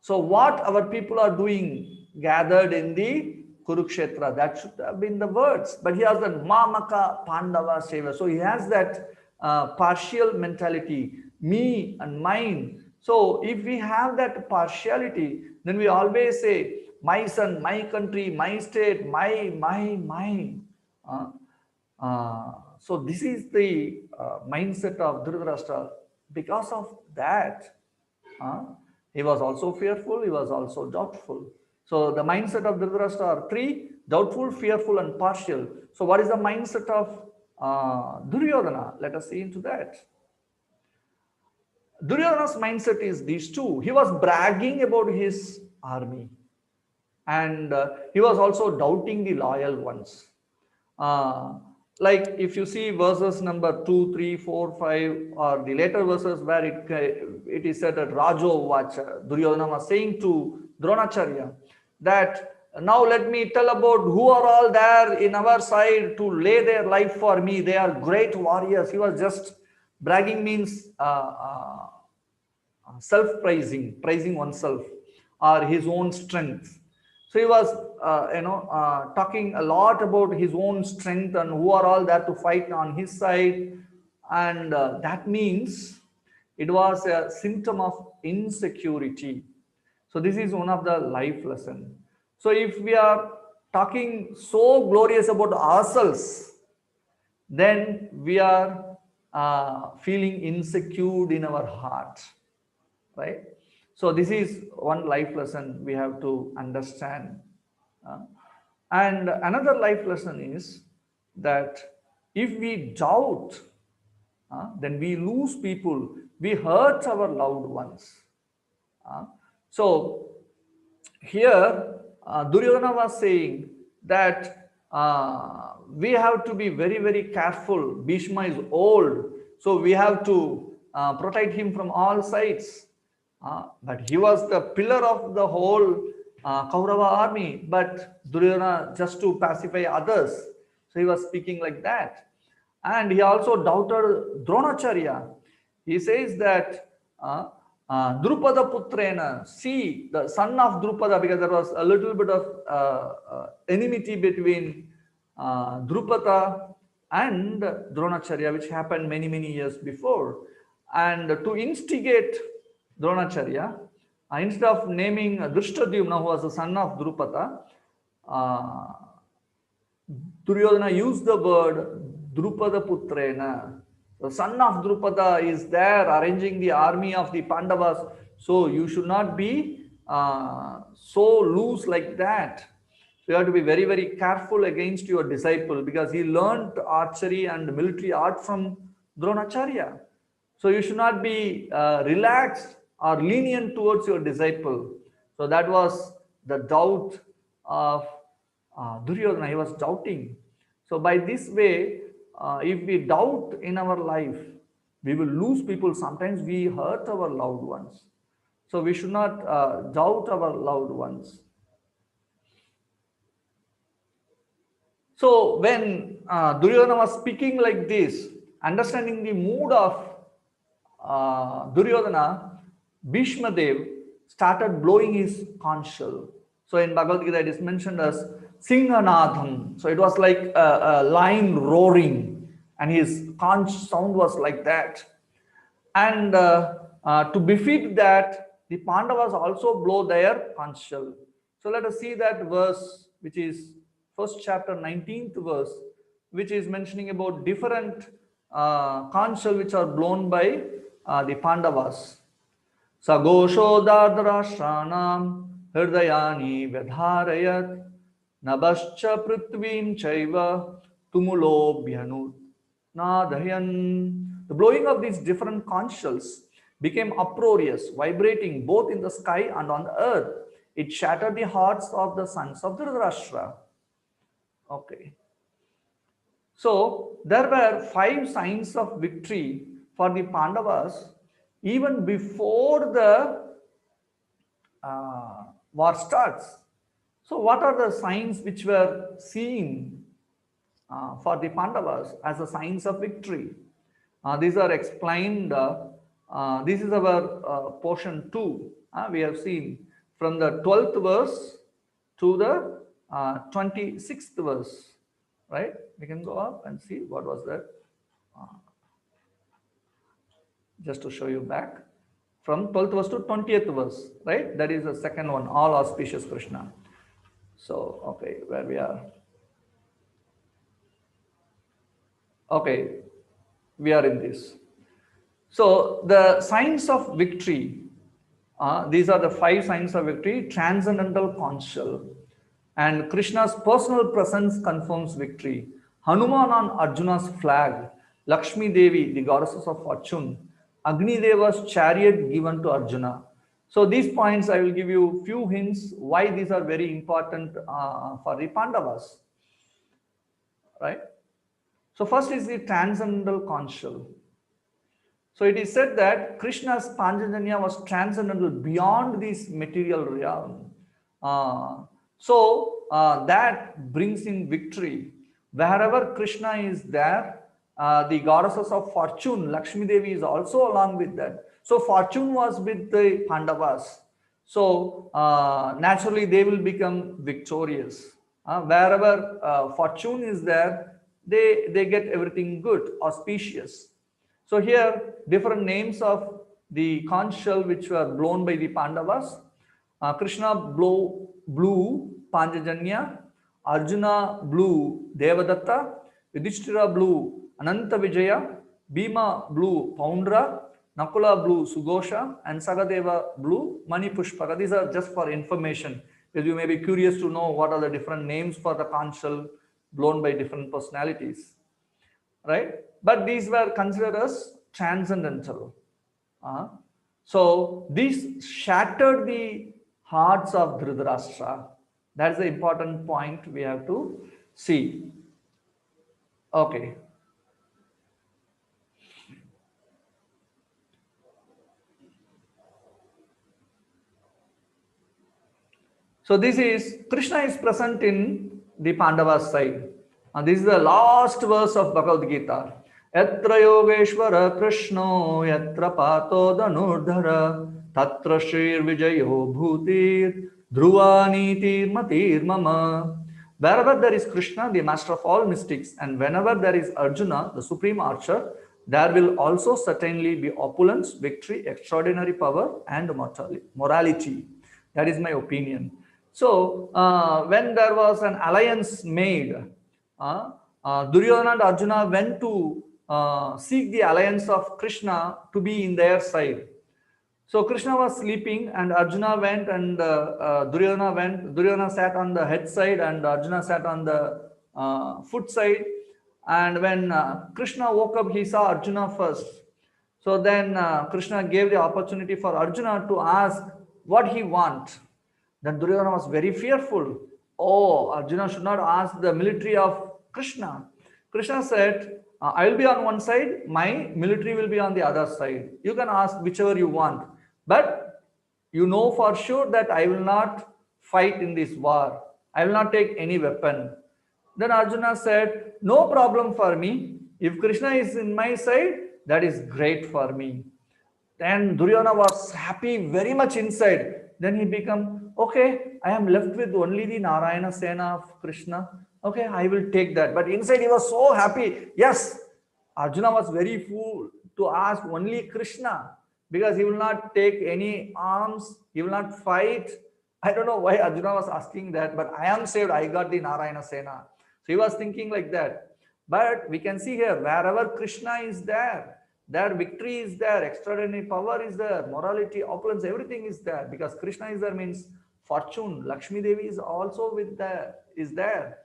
So what our people are doing gathered in the Kurukshetra, that should have been the words. But he has the Mamaka Pandava Seva. So he has that partial mentality, me and mine. So if we have that partiality, then we always say, my son, my country, my state, my. Uh, so this is the mindset of Dhritarashtra. Because of that, uh, he was also fearful, he was also doubtful. So the mindset of Dhritarashtra are three: doubtful, fearful, and partial. So what is the mindset of Duryodhana? Let us see into that. Duryodhana's mindset is these two. He was bragging about his army, and he was also doubting the loyal ones. Uh, like if you see verses number 2, 3, 4, 5, or the later verses where it is said that Rajo Vacha, Duryodhana was saying to Dronacharya that now let me tell about who are all there in our side to lay their life for me. They are great warriors. He was just bragging, means self-praising, praising oneself or his own strength. So he was, talking a lot about his own strength and who are all there to fight on his side, and that means it was a symptom of insecurity. So this is one of the life lesson. So if we are talking so glorious about ourselves, then we are feeling insecure in our heart, right? So this is one life lesson we have to understand. And another life lesson is that if we doubt, then we lose people, we hurt our loved ones. So here Duryodhana was saying that we have to be very, very careful. Bhishma is old, so we have to protect him from all sides. But he was the pillar of the whole Kaurava army, but Duryodhana just to pacify others. So he was speaking like that. And he also doubted Dronacharya. He says that Drupada Putrena, see the son of Drupada, because there was a little bit of enmity between Drupada and Dronacharya, which happened many, many years before. And to instigate Dronacharya, instead of naming Drishtadyumna, who was the son of Drupada, Duryodhana used the word Drupada Putrena. The son of Drupada is there arranging the army of the Pandavas. So you should not be so loose like that. So you have to be very, very careful against your disciple, because he learned archery and military art from Dronacharya. So you should not be relaxed or lenient towards your disciple. So that was the doubt of Duryodhana. He was doubting. So by this way, if we doubt in our life, we will lose people. Sometimes we hurt our loved ones. So we should not doubt our loved ones. So when Duryodhana was speaking like this, understanding the mood of Duryodhana, Bhishma Dev started blowing his conch shell. So in Bhagavad Gita, it is mentioned as Singhanadham. So it was like a lion roaring, and his conch sound was like that. And to befit that, the Pandavas also blow their conch shell. So let us see that verse, which is first chapter 19th verse, which is mentioning about different conch shell which are blown by the Pandavas. Sagosho Dardarashranam Hridayani Vedharayat Nabascha Prithvim Chaiva Tumulo Bhyanu Nadayan. The blowing of these different conch shells became uproarious, vibrating both in the sky and on the earth. It shattered the hearts of the sons of Dhritarashtra. Okay. So there were 5 signs of victory for the Pandavas even before the war starts. So what are the signs which were seen for the Pandavas as a signs of victory? These are explained. This is our portion 2. We have seen from the 12th verse to the 26th verse, right? We can go up and see what was that. Just to show you back from 12th verse to 20th verse, right? That is the second one, all auspicious Krishna. So, okay, where we are. Okay, we are in this. So, the signs of victory, these are the 5 signs of victory: transcendental counsel, and Krishna's personal presence confirms victory. Hanuman on Arjuna's flag, Lakshmi Devi, the goddesses of fortune, Agni Deva's chariot given to Arjuna. So these points I will give you few hints why these are very important for the Pandavas, right? So first is the transcendental counsel. So it is said that Krishna's Panchajanya was transcendental beyond this material realm. That brings in victory. Wherever Krishna is there, the goddesses of fortune, Lakshmi Devi, is also along with that. So fortune was with the Pandavas. So naturally they will become victorious. Wherever fortune is there, they get everything good, auspicious. So here different names of the conch shell which were blown by the Pandavas. Krishna blew Panchajanya, Arjuna blew Devadatta, Yudhishthira blew Ananta Vijaya, Bhima blew Poundra, Nakula blew Sugosha, and Sagadeva blew Mani Pushpaka. These are just for information, because you may be curious to know what are the different names for the conch shell blown by different personalities, right? But these were considered as transcendental. So these shattered the hearts of Dhritarashtra. That's the important point we have to see. Okay. So this is, Krishna is present in the Pandavas side. And this is the last verse of Bhagavad Gita. Yatra Yogeshwara Krishno Yatra Pato Dhanurdhara Tatra Shrir Vijayo Bhutir Dhruva Nitir Matir Mama. Wherever there is Krishna, the master of all mystics, and whenever there is Arjuna, the supreme archer, there will also certainly be opulence, victory, extraordinary power, and morality. That is my opinion. So, when there was an alliance made, Duryodhana and Arjuna went to seek the alliance of Krishna to be in their side. So Krishna was sleeping and Arjuna went and Duryodhana went. Duryodhana sat on the head side and Arjuna sat on the foot side. And when Krishna woke up, he saw Arjuna first. So then Krishna gave the opportunity for Arjuna to ask what he wants. Then Duryodhana was very fearful. Oh, Arjuna should not ask the military of Krishna. Krishna said, I will be on one side, my military will be on the other side. You can ask whichever you want. But you know for sure that I will not fight in this war. I will not take any weapon. Then Arjuna said, no problem for me. If Krishna is in my side, that is great for me. Then Duryodhana was happy very much inside. Then he became, okay, I am left with only the Narayana Sena of Krishna. Okay, I will take that. But inside he was so happy. Yes, Arjuna was very fool to ask only Krishna, because he will not take any arms, he will not fight. I don't know why Arjuna was asking that, but I am saved, I got the Narayana Sena. So he was thinking like that. But we can see here, wherever Krishna is there, their victory is there, extraordinary power is there, morality, opulence, everything is there. Because Krishna is there means fortune, Lakshmi Devi is also is there.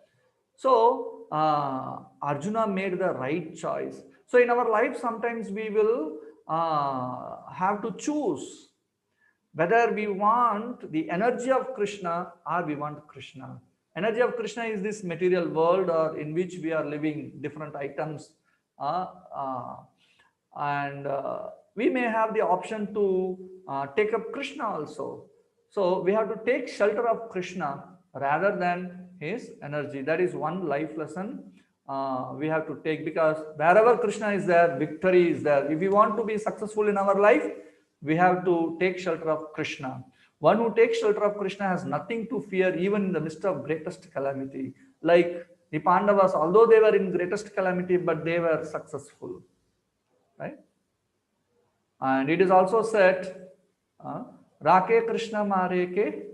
So Arjuna made the right choice. So in our life, sometimes we will have to choose whether we want the energy of Krishna or we want Krishna. Energy of Krishna is this material world or in which we are living, different items. And we may have the option to take up Krishna also. So we have to take shelter of Krishna rather than his energy. That is one life lesson we have to take, because wherever Krishna is there, victory is there. If we want to be successful in our life, we have to take shelter of Krishna. One who takes shelter of Krishna has nothing to fear, even in the midst of greatest calamity. Like the Pandavas, although they were in greatest calamity, but they were successful, right? And it is also said, Rake Krishna Mare Ke,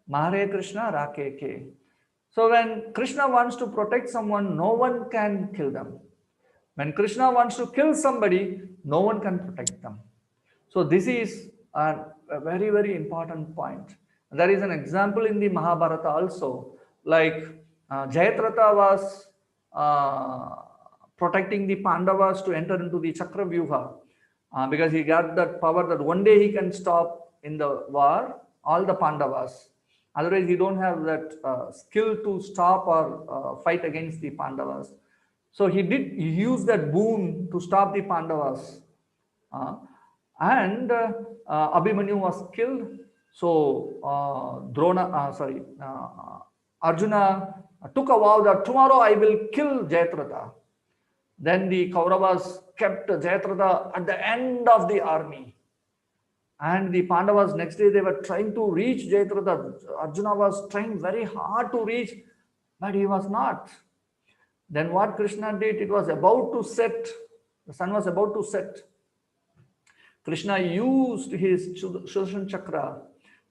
Mare Krishna Rake Ke. So when Krishna wants to protect someone, no one can kill them. When Krishna wants to kill somebody, no one can protect them. So this is a very, very important point. There is an example in the Mahabharata also, like Jayadratha was protecting the Pandavas to enter into the Chakravyuha, because he got that power that one day he can stop in the war all the Pandavas. Otherwise, he don't have that skill to stop or fight against the Pandavas. So he used that boon to stop the Pandavas. And Abhimanyu was killed. So Arjuna took a vow that tomorrow I will kill Jayadratha. Then the Kauravas kept Jayadratha at the end of the army. And the Pandavas, next day, they were trying to reach Jayadratha. Arjuna was trying very hard to reach, but he was not. Then what Krishna did, it was about to set. The sun was about to set. Krishna used his Sudarshan Chakra,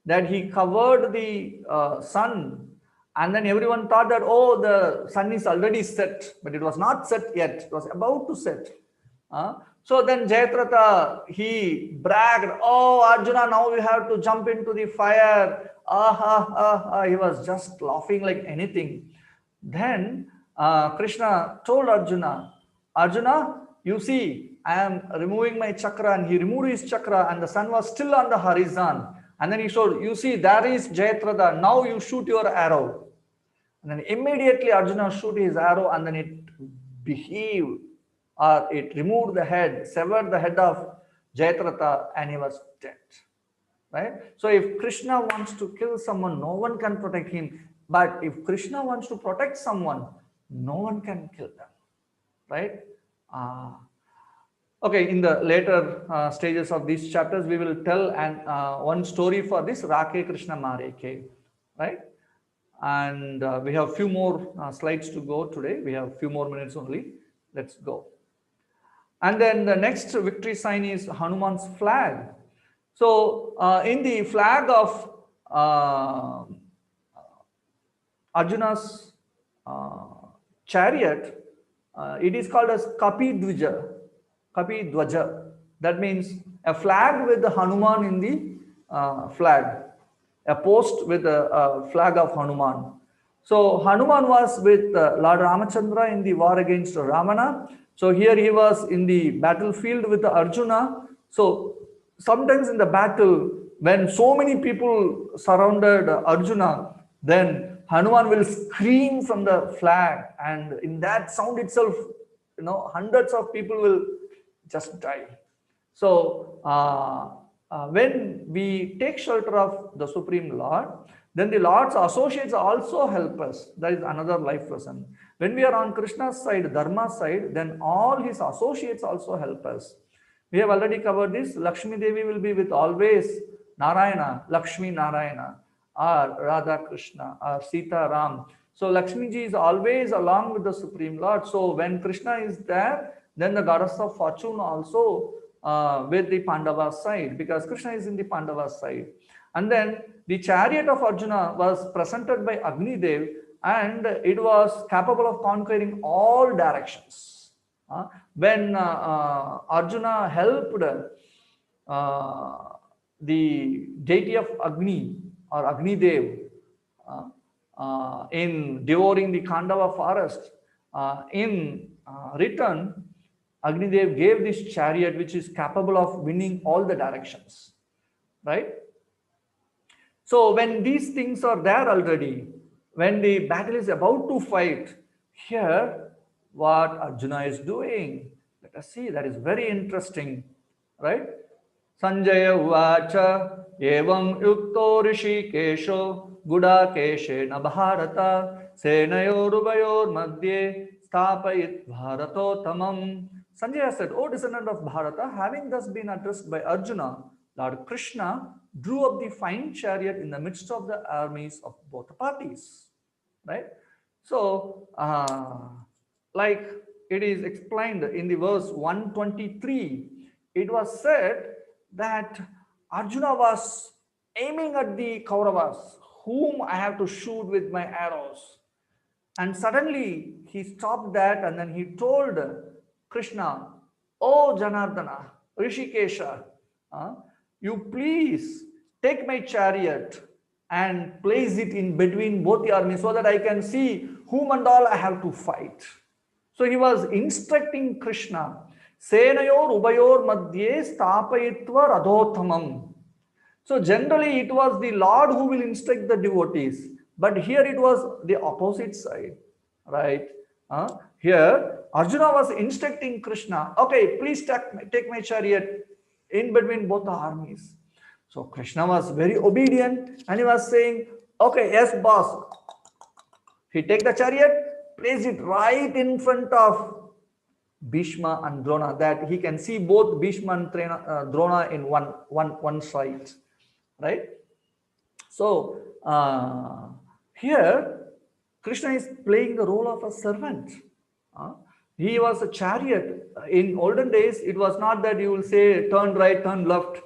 that he covered the sun, and then everyone thought that, oh, the sun is already set, but it was not set yet. It was about to set. So then Jayadratha, he bragged, oh, Arjuna, now we have to jump into the fire. He was just laughing like anything. Then Krishna told Arjuna, Arjuna, you see, I am removing my chakra, and he removed his chakra, and the sun was still on the horizon. And then he showed, you see, there is Jayadratha, now you shoot your arrow. And then immediately Arjuna shoot his arrow, and then it behaved, or it removed the head, severed the head of Jayadratha, and he was dead. Right? So if Krishna wants to kill someone, no one can protect him. But if Krishna wants to protect someone, no one can kill them. Right? Okay, in the later stages of these chapters, we will tell one story for this Rake Krishna Mare Ke, right? And we have few more slides to go today. We have few more minutes only. Let's go. And then the next victory sign is Hanuman's flag. So in the flag of Arjuna's chariot, it is called as Kapi Dwaja. That means a flag with the Hanuman in the flag, a post with a flag of Hanuman. So Hanuman was with Lord Ramachandra in the war against Ravana. So here he was in the battlefield with Arjuna. So sometimes in the battle, when so many people surrounded Arjuna, then Hanuman will scream from the flag, and in that sound itself, hundreds of people will just die. So when we take shelter of the Supreme Lord, then the Lord's associates also help us. That is another life lesson. When we are on Krishna's side, Dharma's side, then all his associates also help us. We have already covered this. Lakshmi Devi will be with always Narayana, Lakshmi Narayana, or Radha Krishna, or Sita Ram. So Lakshmi Ji is always along with the Supreme Lord. So when Krishna is there, then the goddess of fortune also with the Pandava side, because Krishna is in the Pandava side. And then the chariot of Arjuna was presented by Agni Dev, and it was capable of conquering all directions. When Arjuna helped the deity of Agni, or Agni Dev, in devouring the Khandava forest, in return, Agni Dev gave this chariot which is capable of winning all the directions, right? So when these things are there already, when the battle is about to fight, here what Arjuna is doing, let us see, that is very interesting, right? Sanjaya Uvacha Evam Yukto Rishikesho Gudakeshena Bharata Senayorubayor Madhye Stapayit Bharatotamam. Sanjaya said, O descendant of Bharata, having thus been addressed by Arjuna, Lord Krishna drew up the fine chariot in the midst of the armies of both the parties. Right? So, like it is explained in the verse 123, it was said that Arjuna was aiming at the Kauravas, whom I have to shoot with my arrows. And suddenly he stopped that and then he told Krishna, Oh Janardana, Rishikesha, you please take my chariot and place it in between both the armies so that I can see whom and all I have to fight. So he was instructing Krishna, Senayor Ubayor Madhye Stapayitva Radhothamam. So generally it was the Lord who will instruct the devotees, but here it was the opposite side, right? Here Arjuna was instructing Krishna, okay, please take my chariot in between both the armies. So Krishna was very obedient and he was saying, okay, yes boss. He take the chariot, place it right in front of Bhishma and Drona, that he can see both Bhishma and Drona in one side. Right? So, here Krishna is playing the role of a servant. He was a chariot. In olden days, it was not that you will say turn right, turn left.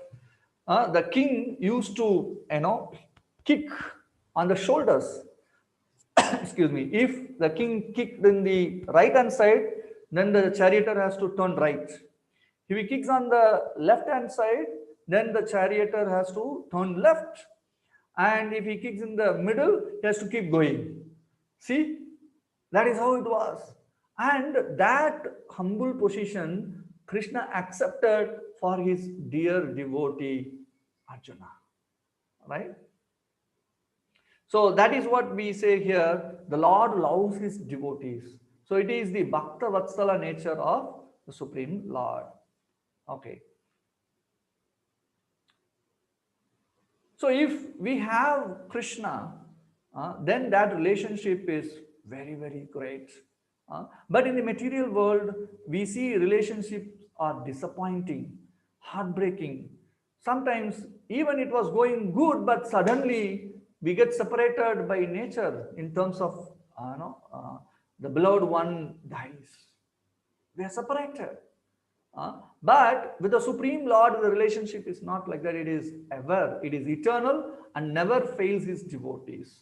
The king used to, kick on the shoulders. Excuse me. If the king kicked in the right hand side, then the charioteer has to turn right. If he kicks on the left hand side, then the charioteer has to turn left. And if he kicks in the middle, he has to keep going. See, that is how it was. And that humble position, Krishna accepted for his dear devotee, Arjuna. Right? So that is what we say here, the Lord loves his devotees. So it is the Bhakta Vatsala nature of the Supreme Lord. Okay. So if we have Krishna, then that relationship is very, very great. But in the material world, we see relationships are disappointing, heartbreaking. Sometimes even it was going good, but suddenly we get separated by nature in terms of, the beloved one dies. We are separated. But with the Supreme Lord, the relationship is not like that. It is ever, it is eternal and never fails his devotees,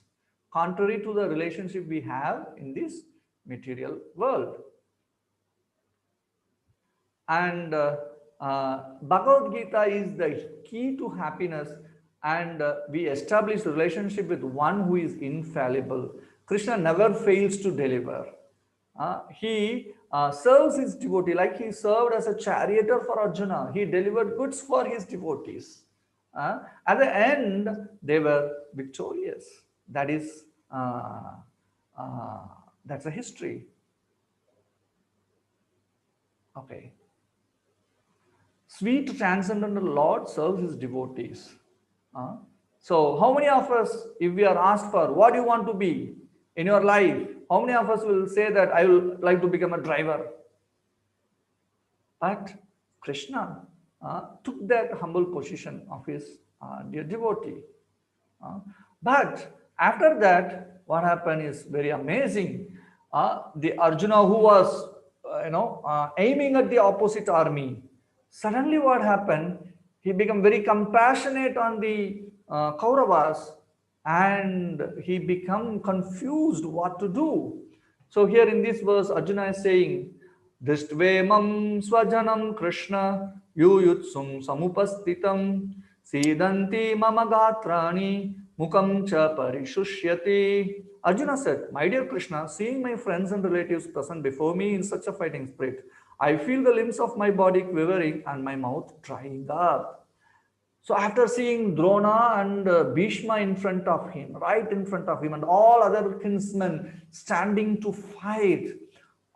contrary to the relationship we have in this material world. And Bhagavad Gita is the key to happiness, and we establish a relationship with one who is infallible. Krishna never fails to deliver. He serves his devotee like he served as a charioteer for Arjuna. He delivered goods for his devotees. At the end, they were victorious. That is, that's a history. Okay. Sweet transcendental Lord serves his devotees. So how many of us, if we are asked for what do you want to be in your life, how many of us will say that I will like to become a driver? But Krishna took that humble position of his dear devotee. But after that, what happened is very amazing. The Arjuna who was, aiming at the opposite army, suddenly what happened? He became very compassionate on the Kauravas, and he became confused what to do. So here in this verse, Arjuna is saying, Dristvemam swajanam Krishna yuyutsum samupastitam sidanti mama gatrani mukam cha parishushyati. Arjuna said, my dear Krishna, seeing my friends and relatives present before me in such a fighting spirit, I feel the limbs of my body quivering and my mouth drying up. So after seeing Drona and Bhishma in front of him, right in front of him, and all other kinsmen standing to fight,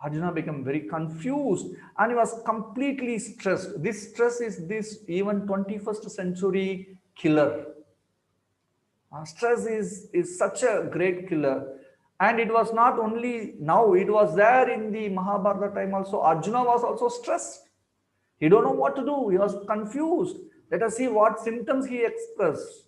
Arjuna became very confused and he was completely stressed. This stress is this even 21st century killer. Stress is such a great killer. And it was not only now, it was there in the Mahabharata time also. Arjuna was also stressed. He don't know what to do. He was confused. Let us see what symptoms he expressed.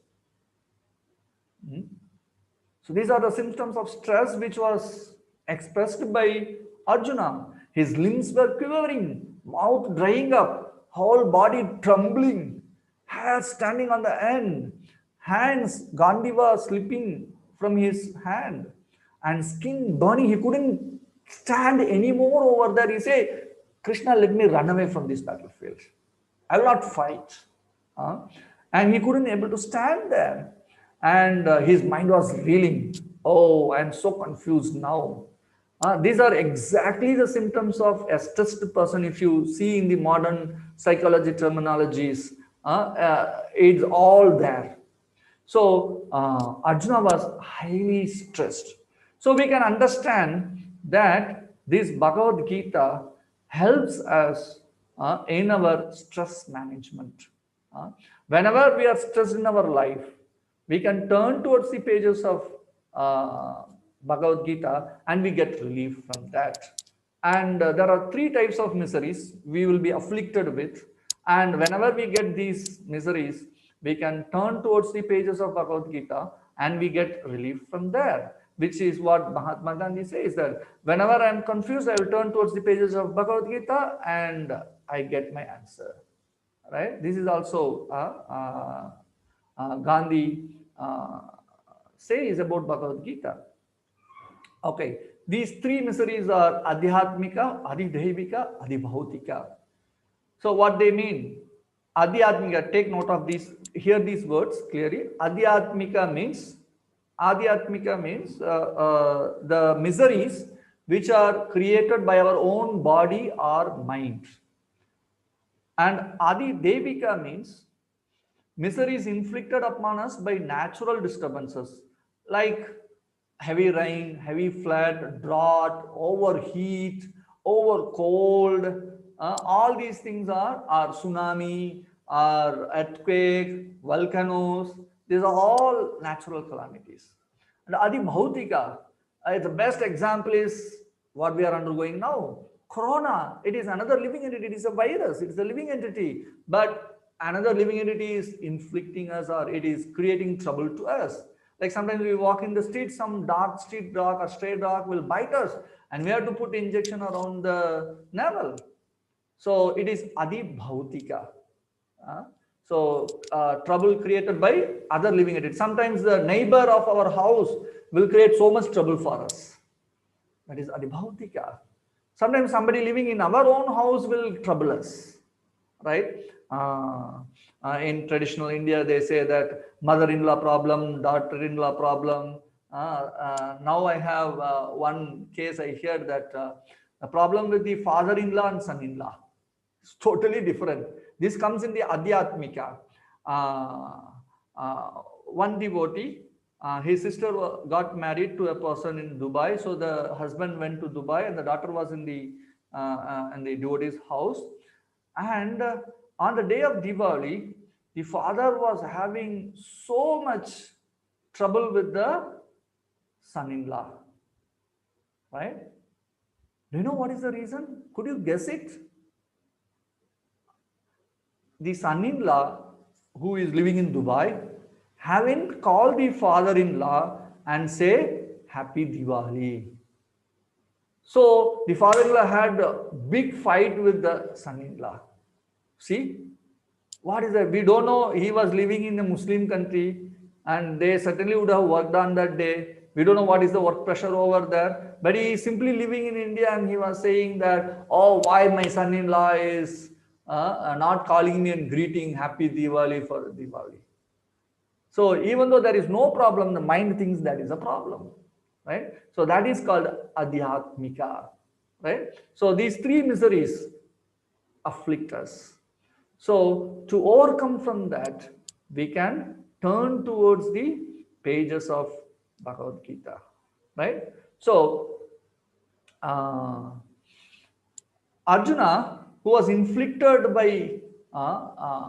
So these are the symptoms of stress which was expressed by Arjuna. His limbs were quivering, mouth drying up, whole body trembling, hair standing on the end, hands, Gandiva slipping from his hand, and skin burning. He couldn't stand anymore over there. He said, Krishna, let me run away from this battlefield. I will not fight. And he couldn't able to stand there. And his mind was reeling. Oh, I'm so confused now. These are exactly the symptoms of a stressed person. If you see in the modern psychology terminologies, it's all there. So Arjuna was highly stressed. So we can understand that this Bhagavad Gita helps us in our stress management. Whenever we are stressed in our life, we can turn towards the pages of Bhagavad Gita and we get relief from that. And there are three types of miseries we will be afflicted with. And whenever we get these miseries, we can turn towards the pages of Bhagavad Gita and we get relief from there, which is what Mahatma Gandhi says, that whenever I am confused, I will turn towards the pages of Bhagavad Gita and I get my answer. Right? This is also Gandhi says about Bhagavad Gita. Okay, these three miseries are Adhyatmika, Adidevika, Adibhautika. So what they mean? Adhyatmika, take note of these, hear these words clearly. Adhyatmika means the miseries which are created by our own body or mind. And Adi Devika means miseries inflicted upon us by natural disturbances like heavy rain, heavy flood, drought, overheat, over cold. All these things are tsunami, are earthquake, volcanoes. These are all natural calamities. And Adi Bhautika, the best example is what we are undergoing now. Corona, it is another living entity, it is a virus, it is a living entity, but another living entity is inflicting us or it is creating trouble to us. Like sometimes we walk in the street, some dark street dog or stray dog will bite us and we have to put injection around the navel. So it is Adi Bhautika. Trouble created by other living entities. Sometimes the neighbor of our house will create so much trouble for us. That is Adibhautika. Sometimes somebody living in our own house will trouble us, right? In traditional India, they say that mother-in-law problem, daughter-in-law problem. Now I have one case I heard that the problem with the father-in-law and son-in-law is totally different. This comes in the Adhyatmika. One devotee, his sister got married to a person in Dubai. So the husband went to Dubai and the daughter was in the devotee's house. And on the day of Diwali, the father was having so much trouble with the son-in-law. Right? Do you know what is the reason? Could you guess it? The son-in-law who is living in Dubai haven't called the father-in-law and say Happy Diwali. So the father-in-law had a big fight with the son-in-law. See, what is that? We don't know. He was living in a Muslim country and they certainly would have worked on that day. We don't know what is the work pressure over there. But he is simply living in India and he was saying that, oh, why my son-in-law is not calling me and greeting Happy Diwali for Diwali. So even though there is no problem, the mind thinks that is a problem, right? So that is called Adhyatmika, right? So these three miseries afflict us. So to overcome from that, we can turn towards the pages of Bhagavad Gita, right? So Arjuna, who was inflicted by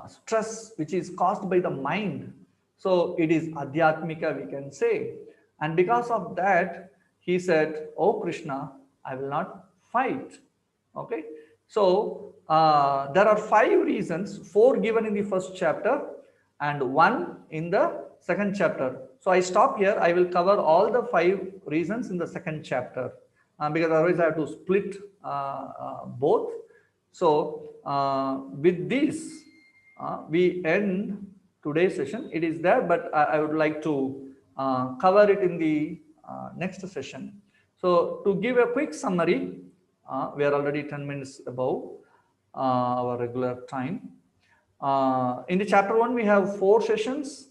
stress which is caused by the mind. So it is Adhyatmika, we can say. And because of that, he said, "Oh Krishna, I will not fight." Okay. So there are 5 reasons, 4 given in the first chapter and 1 in the second chapter. So I stop here. I will cover all the 5 reasons in the second chapter because otherwise I have to split both. So with this, we end today's session. It is there, but I would like to cover it in the next session. So to give a quick summary, we are already 10 minutes above our regular time. In the chapter 1, we have 4 sessions,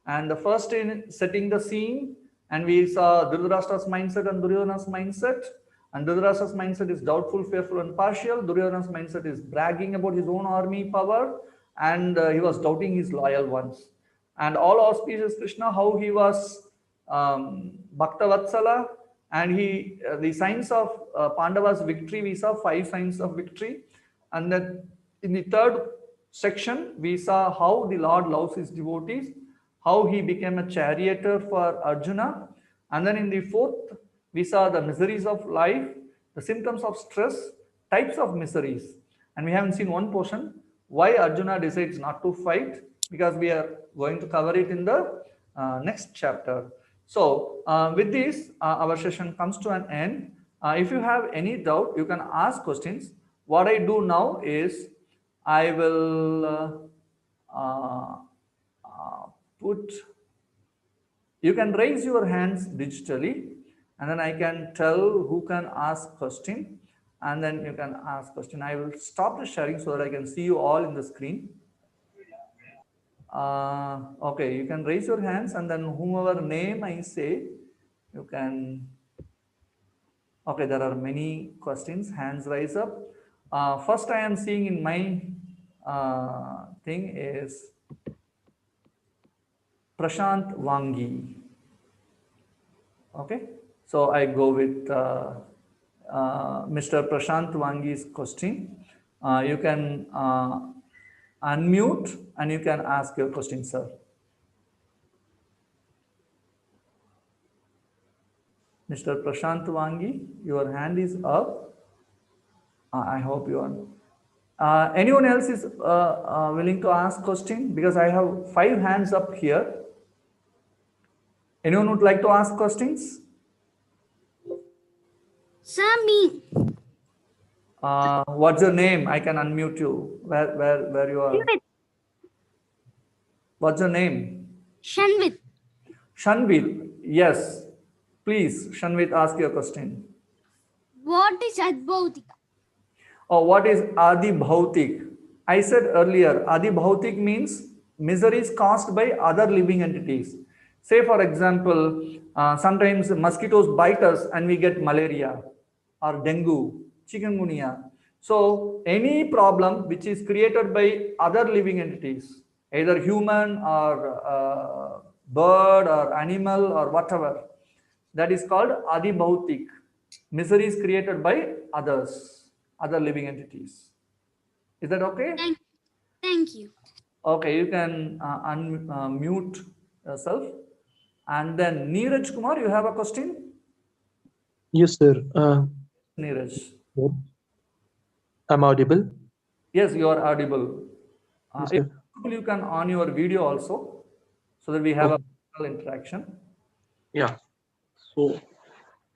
and the first in setting the scene, and we saw Dhritarashtra's mindset and Duryodhana's mindset. And Dhritarashtra's mindset is doubtful, fearful, and partial. Duryodhana's mindset is bragging about his own army power, and he was doubting his loyal ones. And all auspicious Krishna, how he was Bhakta Vatsala, and the signs of Pandava's victory, we saw 5 signs of victory. And then in the third section, we saw how the Lord loves his devotees, how he became a charioteer for Arjuna. And then in the fourth, we saw the miseries of life, the symptoms of stress, types of miseries. And we haven't seen one portion, why Arjuna decides not to fight, because we are going to cover it in the next chapter. So with this, our session comes to an end. If you have any doubt, you can ask questions. What I do now is I will put, you can raise your hands digitally, and then I can tell who can ask question, and then you can ask question. I will stop the sharing so that I can see you all in the screen. Okay, you can raise your hands, and then whomever name I say, you can. Okay, there are many questions, hands rise up. First I am seeing in my thing is Prashant Wangi. Okay, so I go with Mr. Prashant Wangi's question. You can unmute and you can ask your question, sir. Mr. Prashant Wangi, your hand is up. I hope you are. Anyone else is willing to ask question? Because I have 5 hands up here. Anyone would like to ask questions? Sir, me. What's your name? I can unmute you. Where you are? Shanvit. What's your name? Shanvit. Shanvit. Yes. Please, Shanvit, ask your question. What is Adbhautika? Oh, what is Adi Bhautik? I said earlier, Adi Bhautik means miseries caused by other living entities. Say, for example, sometimes mosquitoes bite us and we get malaria or dengue, chikungunya. So, any problem which is created by other living entities, either human or bird or animal or whatever, that is called Adi Bhautik. Miseries created by others, other living entities. Is that okay? Thank you. Okay, you can unmute yourself. And then Neeraj Kumar, you have a question? Yes, sir. Neeraj. I'm audible? Yes, you are audible. Yes, If sir. possible, you can on your video also, so that we have a personal interaction. Yeah. So,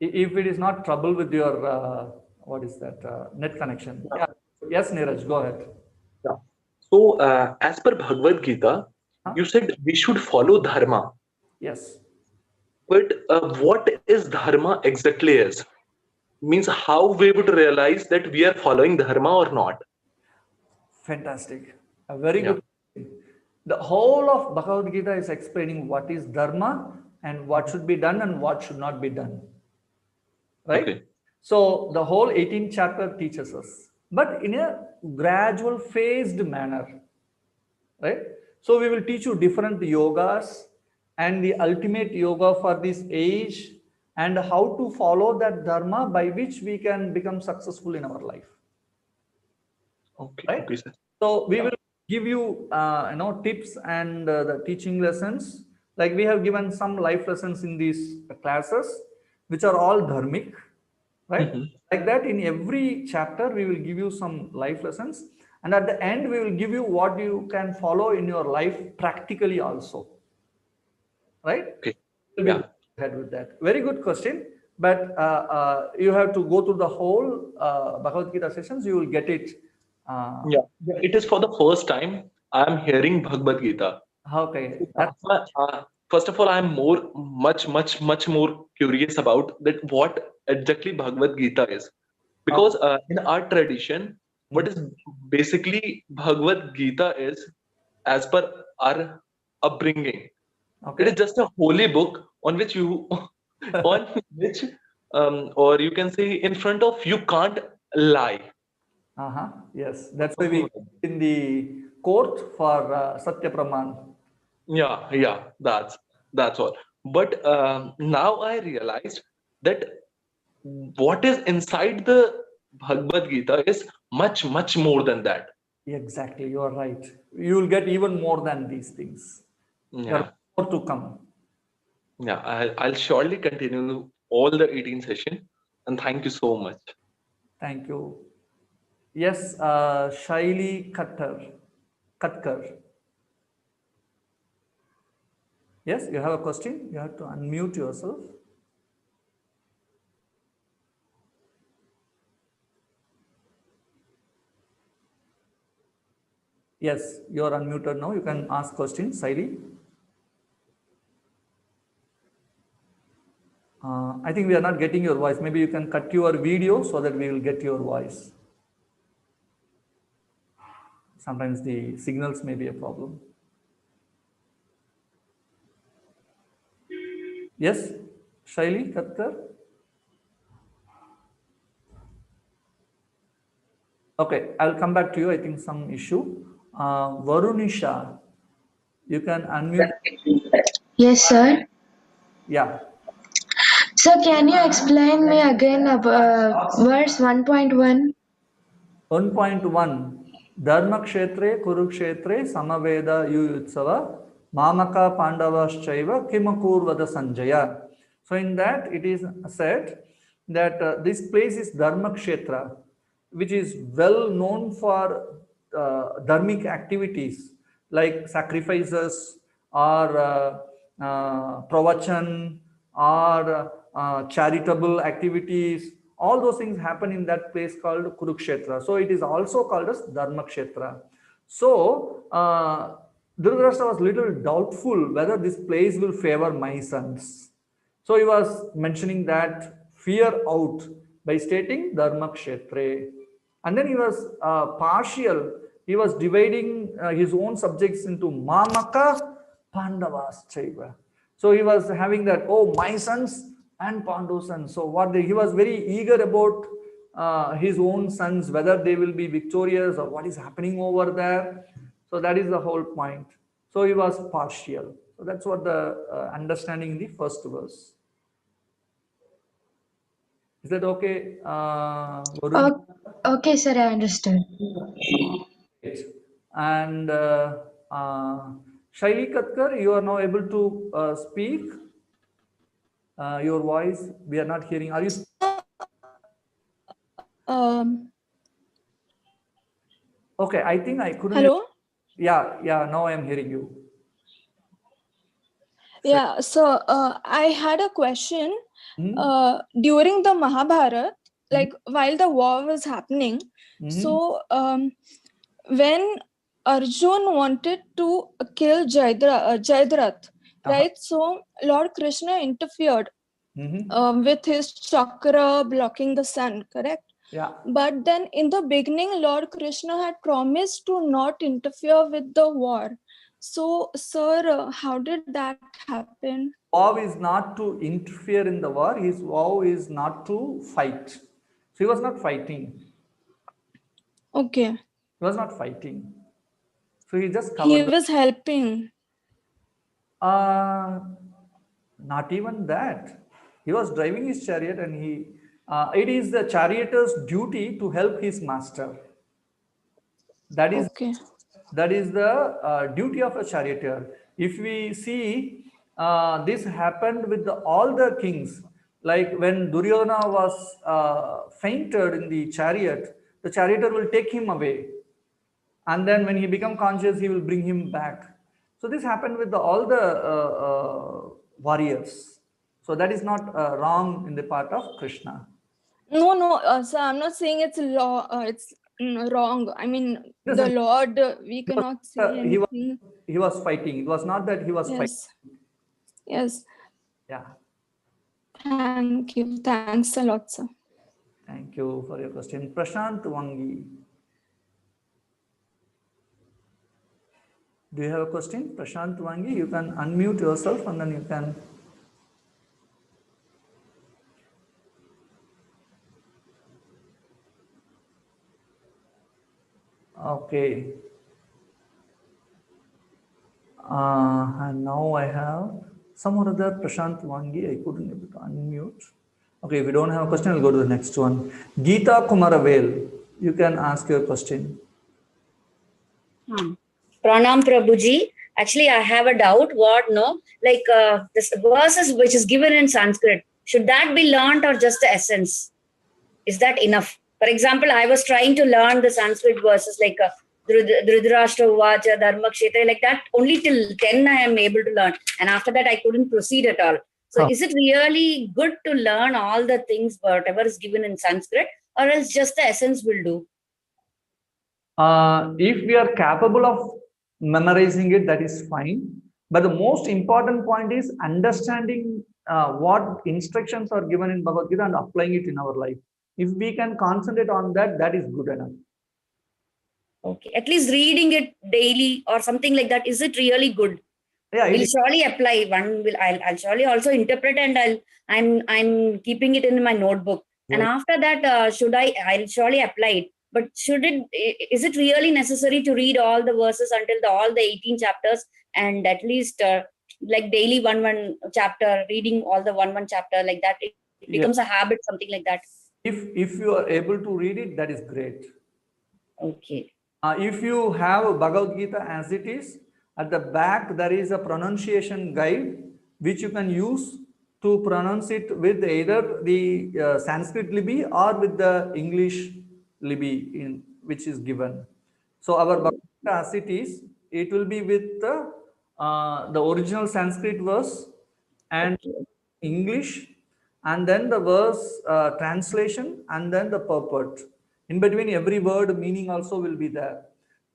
If it is not trouble with your, what is that, net connection. Yeah. Yes, Neeraj, go ahead. yeah. So, as per Bhagavad Gita, you said we should follow dharma. Yes. But what is dharma exactly is? Means how we would realize that we are following dharma or not? Fantastic. A very good question. The whole of Bhagavad Gita is explaining what is dharma and what should be done and what should not be done. Right? Okay. So the whole 18th chapter teaches us, but in a gradual, phased manner. Right? So we will teach you different yogas and the ultimate yoga for this age and how to follow that dharma by which we can become successful in our life. Okay. Right? Okay, sir. So we will give you tips and the teaching lessons. Like we have given some life lessons in these classes, which are all dharmic, right? Mhm. Like that, in every chapter, we will give you some life lessons, and at the end, we will give you what you can follow in your life practically also, right? Okay. We'll be Yeah. going ahead with that. Very good question, but you have to go through the whole Bhagavad Gita sessions. You will get it. Yeah. It is for the first time I am hearing Bhagavad Gita. Okay, So that's that's why, first of all, I'm much more curious about that what exactly Bhagavad Gita is. Because okay. in our tradition, what Mhm. is basically Bhagavad Gita is, as per our upbringing, it is Okay. just a holy book on which you, on which, or you can say in front of you can't lie. Uh-huh. Yes, that's why we in the court for Satya Praman. Yeah, that's all. But now I realized that what is inside the Bhagavad Gita is much more than that. Exactly, you are right. You will get even more than these things. There are Yeah, more to come. yeah. I'll surely continue all the 18 session, and thank you so much. Thank you. Yes, Shaili Katkar. Yes, you have a question? You have to unmute yourself. Yes, you are unmuted now. You can ask questions, Shaili. I think we are not getting your voice. Maybe you can cut your video so that we will get your voice. Sometimes the signals may be a problem. Yes, Shaili Katkar. Okay, I'll come back to you. I think some issue. Varunisha, you can unmute. Yes, sir. Yeah. So can you explain me again verse 1.1? 1.1 Dharmakshetre Kurukshetre Samaveda Yuyutsava Mamaka Pandavaschaiva Kimakurvada Sanjaya. So in that it is said that this place is Dharmakshetra, which is well known for dharmic activities like sacrifices or pravachan or charitable activities. All those things happen in that place called Kurukshetra. So it is also called as Dharmakshetra. So Dhritarashtra was little doubtful whether this place will favor my sons. So he was mentioning that fear out by stating Dharma Kshetre. And then he was partial. He was dividing his own subjects into Mamaka, Pandavas, Chaiva. So he was having that, oh, my sons and Pandu's sons. So he was very eager about his own sons, whether they will be victorious or what is happening over there. So that is the whole point. So he was partial. So that's what the understanding in the first verse. Is that okay, Varun? Oh, okay, sir, I understood. And Shaili Katkar, you are now able to speak. Your voice, we are not hearing. Are you? Um, Okay, I think I couldn't. Hello. Yeah. Now I am hearing you. Yeah. So I had a question. Hmm? During the Mahabharata, Hmm? like while the war was happening, Hmm? so when Arjun wanted to kill Jayadratha, Uh-huh. right? So Lord Krishna interfered Hmm. with his chakra blocking the sun, correct? Yeah. But then in the beginning, Lord Krishna had promised to not interfere with the war. So, sir, how did that happen? Vow is not to interfere in the war. His vow is not to fight. So he was not fighting. Okay. He was not fighting. So he just He covered the. was helping. Uh, Not even that. He was driving his chariot and it is the charioteer's duty to help his master. That is Okay. That is the duty of a charioteer. If we see, this happened with all the kings. Like when Duryodhana was fainted in the charioteer will take him away, and then when he become conscious, he will bring him back. So this happened with all the warriors. So that is not wrong in the part of Krishna. No, so I'm not saying it's law. It's wrong. I mean, the Doesn't- Lord. We cannot say anything. He was fighting. It was not that he was fighting. Yes. Yes. Yeah. Thank you. Thanks a lot, sir. Thank you for your question. Prashant Wangi. Do you have a question? Prashant Wangi, you can unmute yourself and then you can. Okay. And now I have some other Prashant Wangi. I couldn't able to unmute. Okay, if you don't have a question, I'll go to the next one. Gita Kumaravel, you can ask your question. Pranam Prabhuji. Actually, I have a doubt. What no? Like this verses which is given in Sanskrit, should that be learnt or just the essence? Is that enough? For example, I was trying to learn the Sanskrit verses like Dhritarashtra Uvacha, Dharma Kshetra, like that. Only till 10 I am able to learn. And after that, I couldn't proceed at all. So is it really good to learn all the things, whatever is given in Sanskrit, or else just the essence will do? If we are capable of memorizing it, that is fine. But the most important point is understanding what instructions are given in Bhagavad Gita and applying it in our life. If we can concentrate on that, that is good enough. Okay, at least reading it daily or something like that. Is it really good? Yeah, We'll surely apply. I'll surely also interpret, and I'm keeping it in my notebook. And after that, I'll surely apply it. But is it really necessary to read all the verses until all the 18 chapters, and at least like daily one chapter, reading all the one chapter like that? It becomes a habit, something like that. If you are able to read it, that is great. Okay. If you have Bhagavad Gita as it is, at the back there is a pronunciation guide which you can use to pronounce it with either the Sanskrit Libi or with the English Libi which is given. So our Bhagavad Gita as it is, it will be with the original Sanskrit verse and English, and then the verse translation, and then the purport. In between every word, meaning also will be there.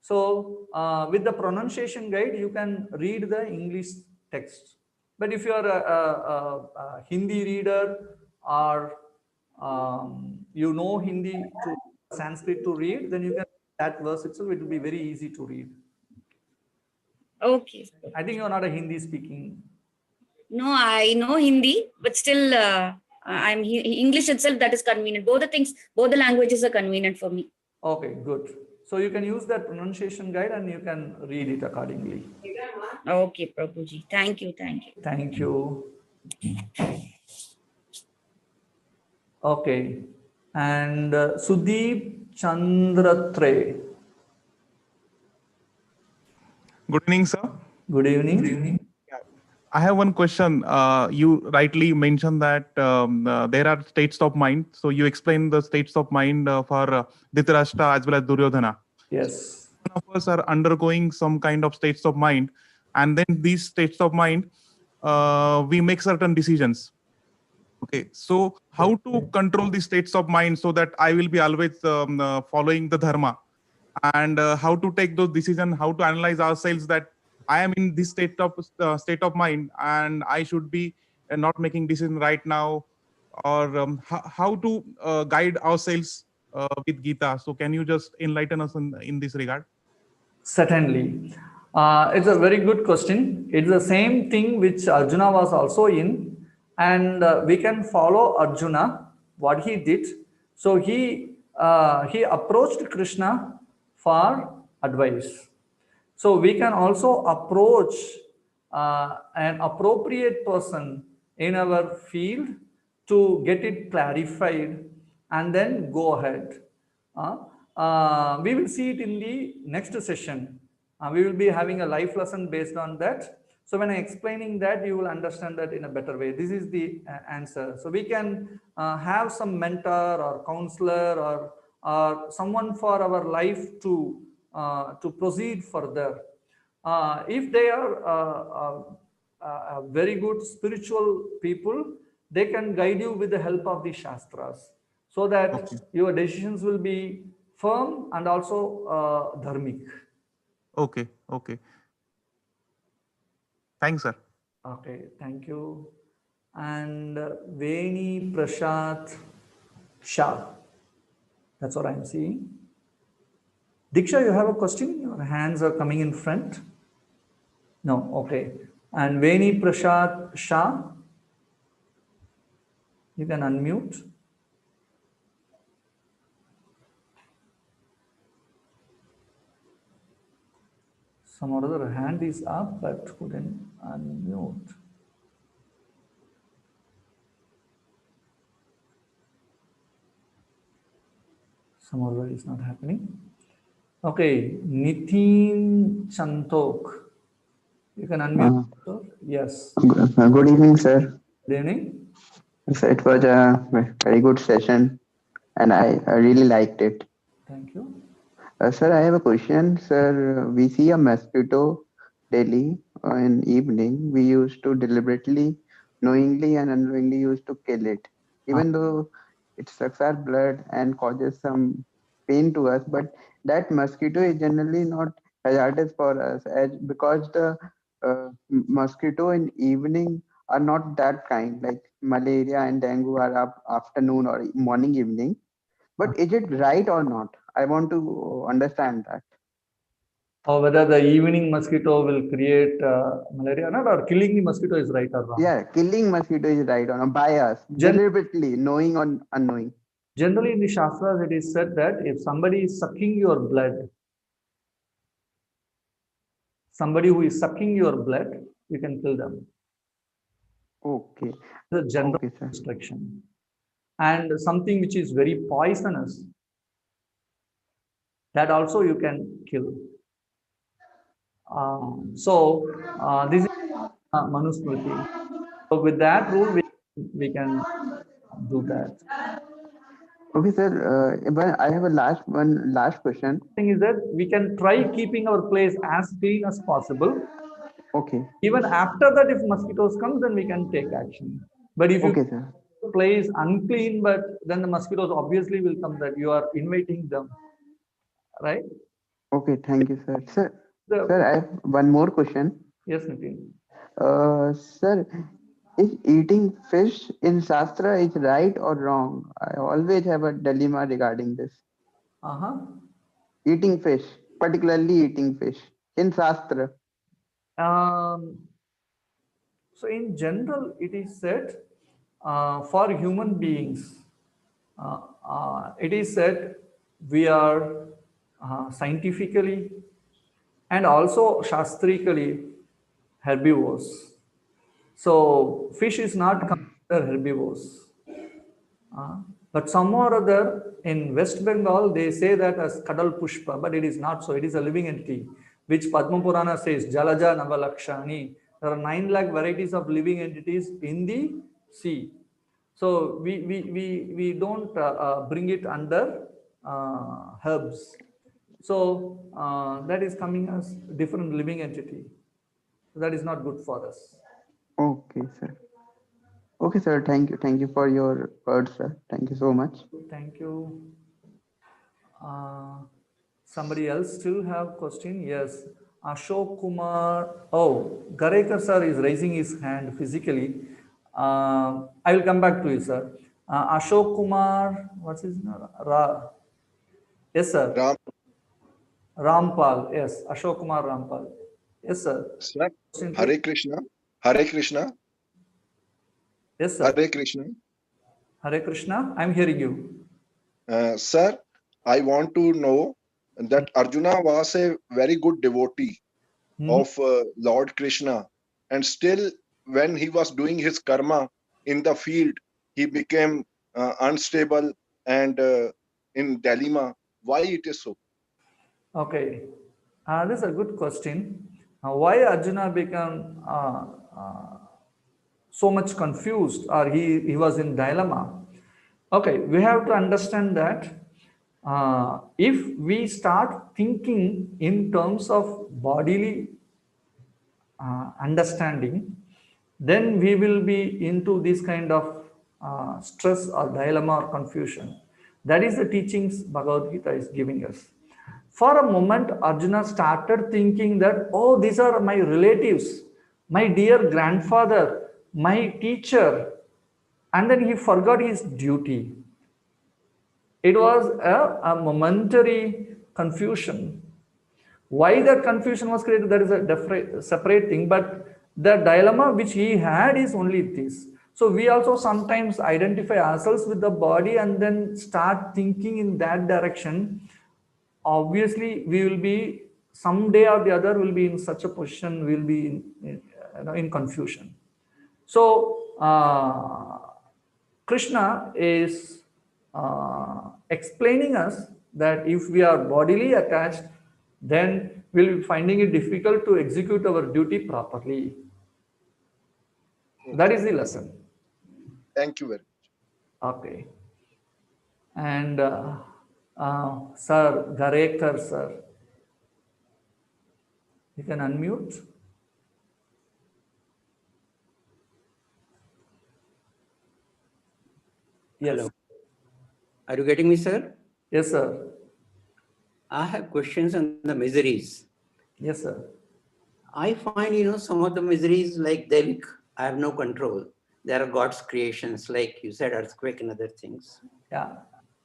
So with the pronunciation guide, you can read the English text. But if you are a Hindi reader, or you know Hindi to Sanskrit to read, then you can that verse itself. It will be very easy to read. Okay. I think you're not a Hindi speaking. No, I know Hindi, but still, English itself, that is convenient. Both the languages are convenient for me. Okay, good. So you can use that pronunciation guide and you can read it accordingly. Okay, Prabhuji. Thank you. Thank you. Okay. And Sudeep Chandratre. Good evening, sir. Good evening. I have one question. You rightly mentioned that there are states of mind. So you explain the states of mind for Dhritarashtra as well as Duryodhana. Yes. One of us are undergoing some kind of states of mind, and then these states of mind, we make certain decisions. Okay, so how to control the states of mind so that I will be always following the dharma, and how to take those decisions, how to analyze ourselves that I am in this state of mind and I should be not making decision right now, or how to guide ourselves with Gita. So can you just enlighten us in this regard? Certainly. It's a very good question. It's the same thing which Arjuna was also in, and we can follow Arjuna, what he did. So he approached Krishna for advice. So we can also approach an appropriate person in our field to get it clarified and then go ahead. We will see it in the next session. We will be having a life lesson based on that. So when I'm explaining that, you will understand that in a better way. This is the answer. So we can have some mentor or counselor or someone for our life to proceed further. If they are very good spiritual people, they can guide you with the help of the Shastras, so that Okay. your decisions will be firm and also dharmic. Okay. Okay. Thanks, sir. Okay, thank you. And Veni Prashad Shah. That's what I'm seeing. Diksha, you have a question? Your hands are coming in front. No, okay. And Veni Prashad Shah, you can unmute. Some other hand is up but couldn't unmute. Some other is not happening. Okay, Nitin Chantok. You can unmute. Yes. Good evening, sir. Good evening. So it was a very good session, and I really liked it. Thank you. Sir, I have a question. Sir, we see a mosquito daily in evening. We used to deliberately, knowingly and unknowingly used to kill it, even though it sucks our blood and causes some pain to us. But that mosquito is generally not hazardous for us, as because the mosquito in evening are not that kind. Like malaria and dengue are up afternoon or morning, evening. But is it right or not? I want to understand that. Or whether the evening mosquito will create malaria or not, or killing the mosquito is right or wrong. Yeah, killing mosquito is right or not by us, deliberately, knowing or unknowing. Generally, in the Shastras, it is said that if somebody is sucking your blood, somebody who is sucking your blood, you can kill them. Okay. The general Okay, sir. instruction. And something which is very poisonous, that also you can kill. This is Manusmriti. So with that rule, we can do that. Okay, sir. But I have a last question. Thing is that we can try keeping our place as clean as possible. Okay. Even after that, if mosquitoes come, then we can take action. But if you Okay, sir. place unclean, but then the mosquitoes obviously will come, that you are inviting them, right? Okay, thank you, sir. The, Sir, I have one more question. yes, Nitin. Sir, is eating fish in Shastra is right or wrong? I always have a dilemma regarding this. Eating fish, particularly eating fish in Shastra. So in general, it is said for human beings, it is said we are scientifically and also shastrically herbivores. So fish is not considered herbivores. But some or other in West Bengal, they say that as Kadal Pushpa, but it is not so. It is a living entity, which Padma Purana says, Jalaja Navalakshani. There are 9 lakh varieties of living entities in the sea. So we don't bring it under herbs. So that is coming as different living entity. So that is not good for us. Okay, sir. Okay, sir. Thank you. Thank you for your words, sir. Thank you so much. Thank you. Somebody else still have question? Yes. Ashok Kumar. Oh, Garekar sir is raising his hand physically. I will come back to you, sir. Ashok Kumar. What's his name? Yes, sir. Ram, Rampal. Yes. Ashok Kumar Rampal. Yes, sir. sir, Question, please. Hare Krishna, Hare Krishna, Yes, sir. Hare Krishna. Hare Krishna. I'm hearing you. Sir, I want to know that Arjuna was a very good devotee of Lord Krishna, and still, when he was doing his karma in the field, he became unstable and in dilemma. Why it is so? Okay. This is a good question. Why Arjuna became so much confused, or he was in dilemma? Okay, we have to understand that if we start thinking in terms of bodily understanding, then we will be into this kind of stress or dilemma or confusion. That is the teachings Bhagavad Gita is giving us. For a moment, Arjuna started thinking that, oh, these are my relatives, my dear grandfather, my teacher, and then he forgot his duty. It was a momentary confusion. Why that confusion was created, that is a separate thing, but the dilemma which he had is only this. So we also sometimes identify ourselves with the body and then start thinking in that direction. Obviously, we will be someday or the other will be in such a position, we will be in confusion. So Krishna is explaining us that if we are bodily attached, then we'll be finding it difficult to execute our duty properly. That is the lesson. Thank you very much. Okay. And Sir Garekar, sir, you can unmute. Yes. Hello. Are you getting me, sir? Yes, sir. I have questions on the miseries. Yes, sir. I find, some of the miseries like Devik, I have no control. There are God's creations, like you said, earthquake and other things. Yeah.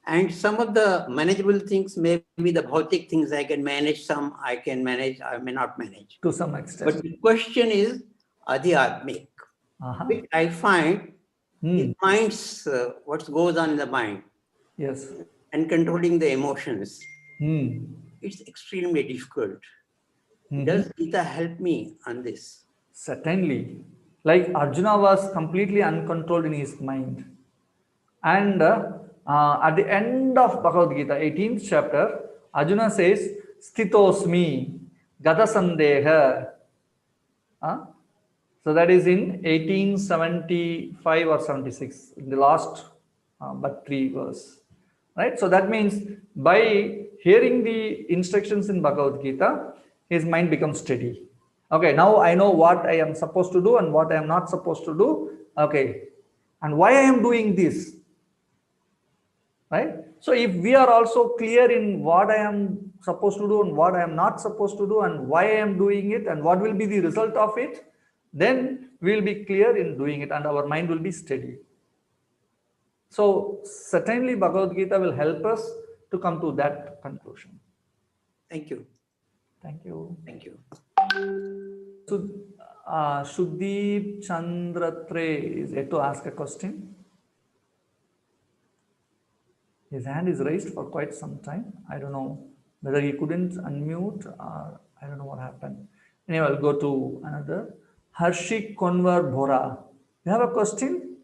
And some of the manageable things, maybe the bhautic things I can manage, some I can manage, I may not manage. To some extent. But the question is, adhyatmic, which I find it minds what goes on in the mind. Yes. And controlling the emotions. It's extremely difficult. Does Gita help me on this? Certainly. Like Arjuna was completely uncontrolled in his mind. And at the end of Bhagavad Gita, 18th chapter, Arjuna says, Sthitosmi, Gata Sandeha. So that is in 1875 or 76, in the last but 3 verse. Right? So that means by hearing the instructions in Bhagavad Gita, his mind becomes steady. Okay, now I know what I am supposed to do and what I am not supposed to do. Okay, and why I am doing this. Right? So if we are also clear in what I am supposed to do and what I am not supposed to do and why I am doing it and what will be the result of it, then we will be clear in doing it and our mind will be steady. So certainly Bhagavad Gita will help us to come to that conclusion. Thank you. Thank you. Thank you. Shuddip Chandratre is yet to ask a question. His hand is raised for quite some time. I don't know whether he couldn't unmute or I don't know what happened. Anyway, I'll go to another. Harshik Konwar Bhora. You have a question?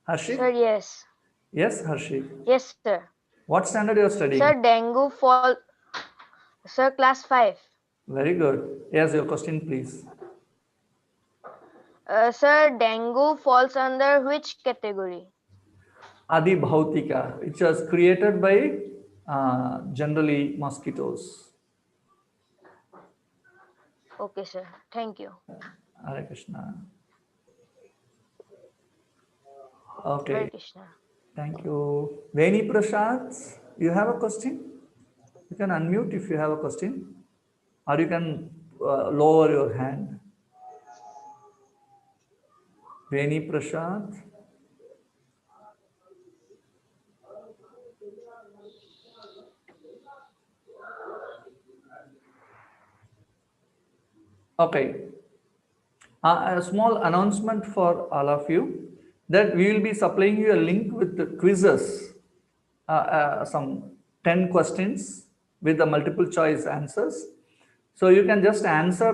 Harshik? Sir, yes. Yes, Harshik. Yes, sir. What standard you are studying? Sir, dengue fall. Sir, class 5. Very good. Yes, your question, please. Sir, dengue falls under which category? Adi Bhautika, which was created by generally mosquitoes. Okay, sir. Thank you. Hare Krishna. Okay. Hare Krishna. Thank you. Veni Prasad, you have a question? You can unmute if you have a question, or you can lower your hand. Veni Prasad. Okay. A small announcement for all of you that we will be supplying you a link with the quizzes, some 10 questions with the multiple choice answers. So you can just answer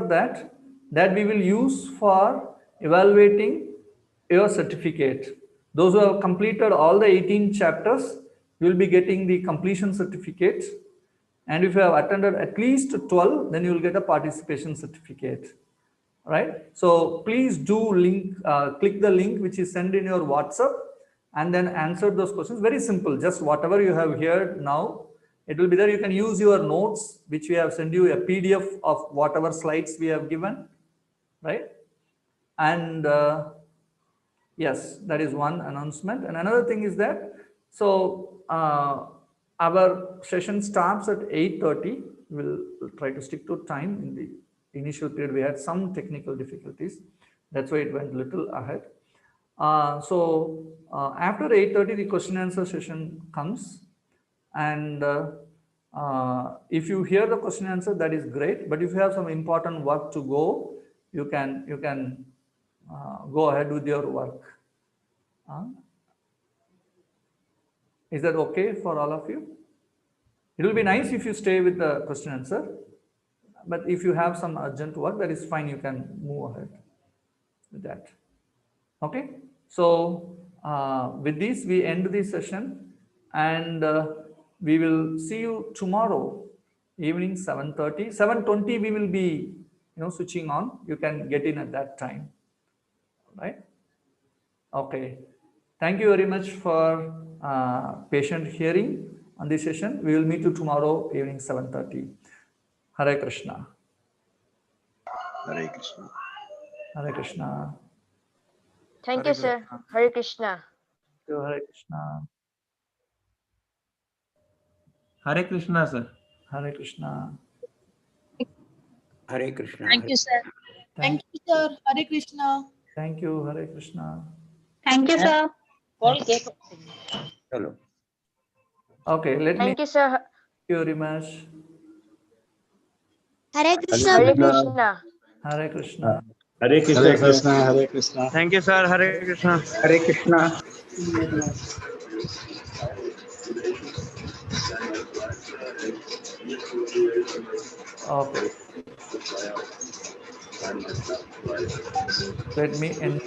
that we will use for evaluating your certificate. Those who have completed all the 18 chapters will be getting the completion certificate, And if you have attended at least 12, then you will get a participation certificate, right? So please do click the link which is sent in your WhatsApp and then answer those questions. Very simple, just whatever you have heard now, it will be there. You can use your notes, which we have sent you a PDF of whatever slides we have given, right? And yes, that is one announcement. And another thing is that, so our session starts at 8:30. We'll try to stick to time. In the initial period, we had some technical difficulties. That's why it went a little ahead. After 8:30, the question and answer session comes. And if you hear the question and answer, that is great. But if you have some important work to go, you can go ahead with your work. Is that okay for all of you? It will be nice if you stay with the question answer, but if you have some urgent work, that is fine. You can move ahead with that. Okay. So with this, we end this session, and we will see you tomorrow evening 7:30. 7:20 we will be switching on. You can get in at that time, right? Okay. Thank you very much for patient hearing on this session. We will meet you tomorrow evening 7:30. Hare Krishna. Hare Krishna. Hare Krishna. Thank you, sir. Hare Krishna. Hare Krishna. Hare Krishna, sir. Hare Krishna. Hare Krishna. Thank you, sir. Thank you, sir. Hare Krishna. Thank you. Hare Krishna. Thank you, sir. Hello. Okay, let me. Thank you, sir. Thank you very much. Hare Krishna. Hare Krishna. Hare Krishna. Hare Krishna. Hare Krishna. Hare Krishna. Thank you, sir. Hare Krishna. Hare Krishna. Okay. Let me end.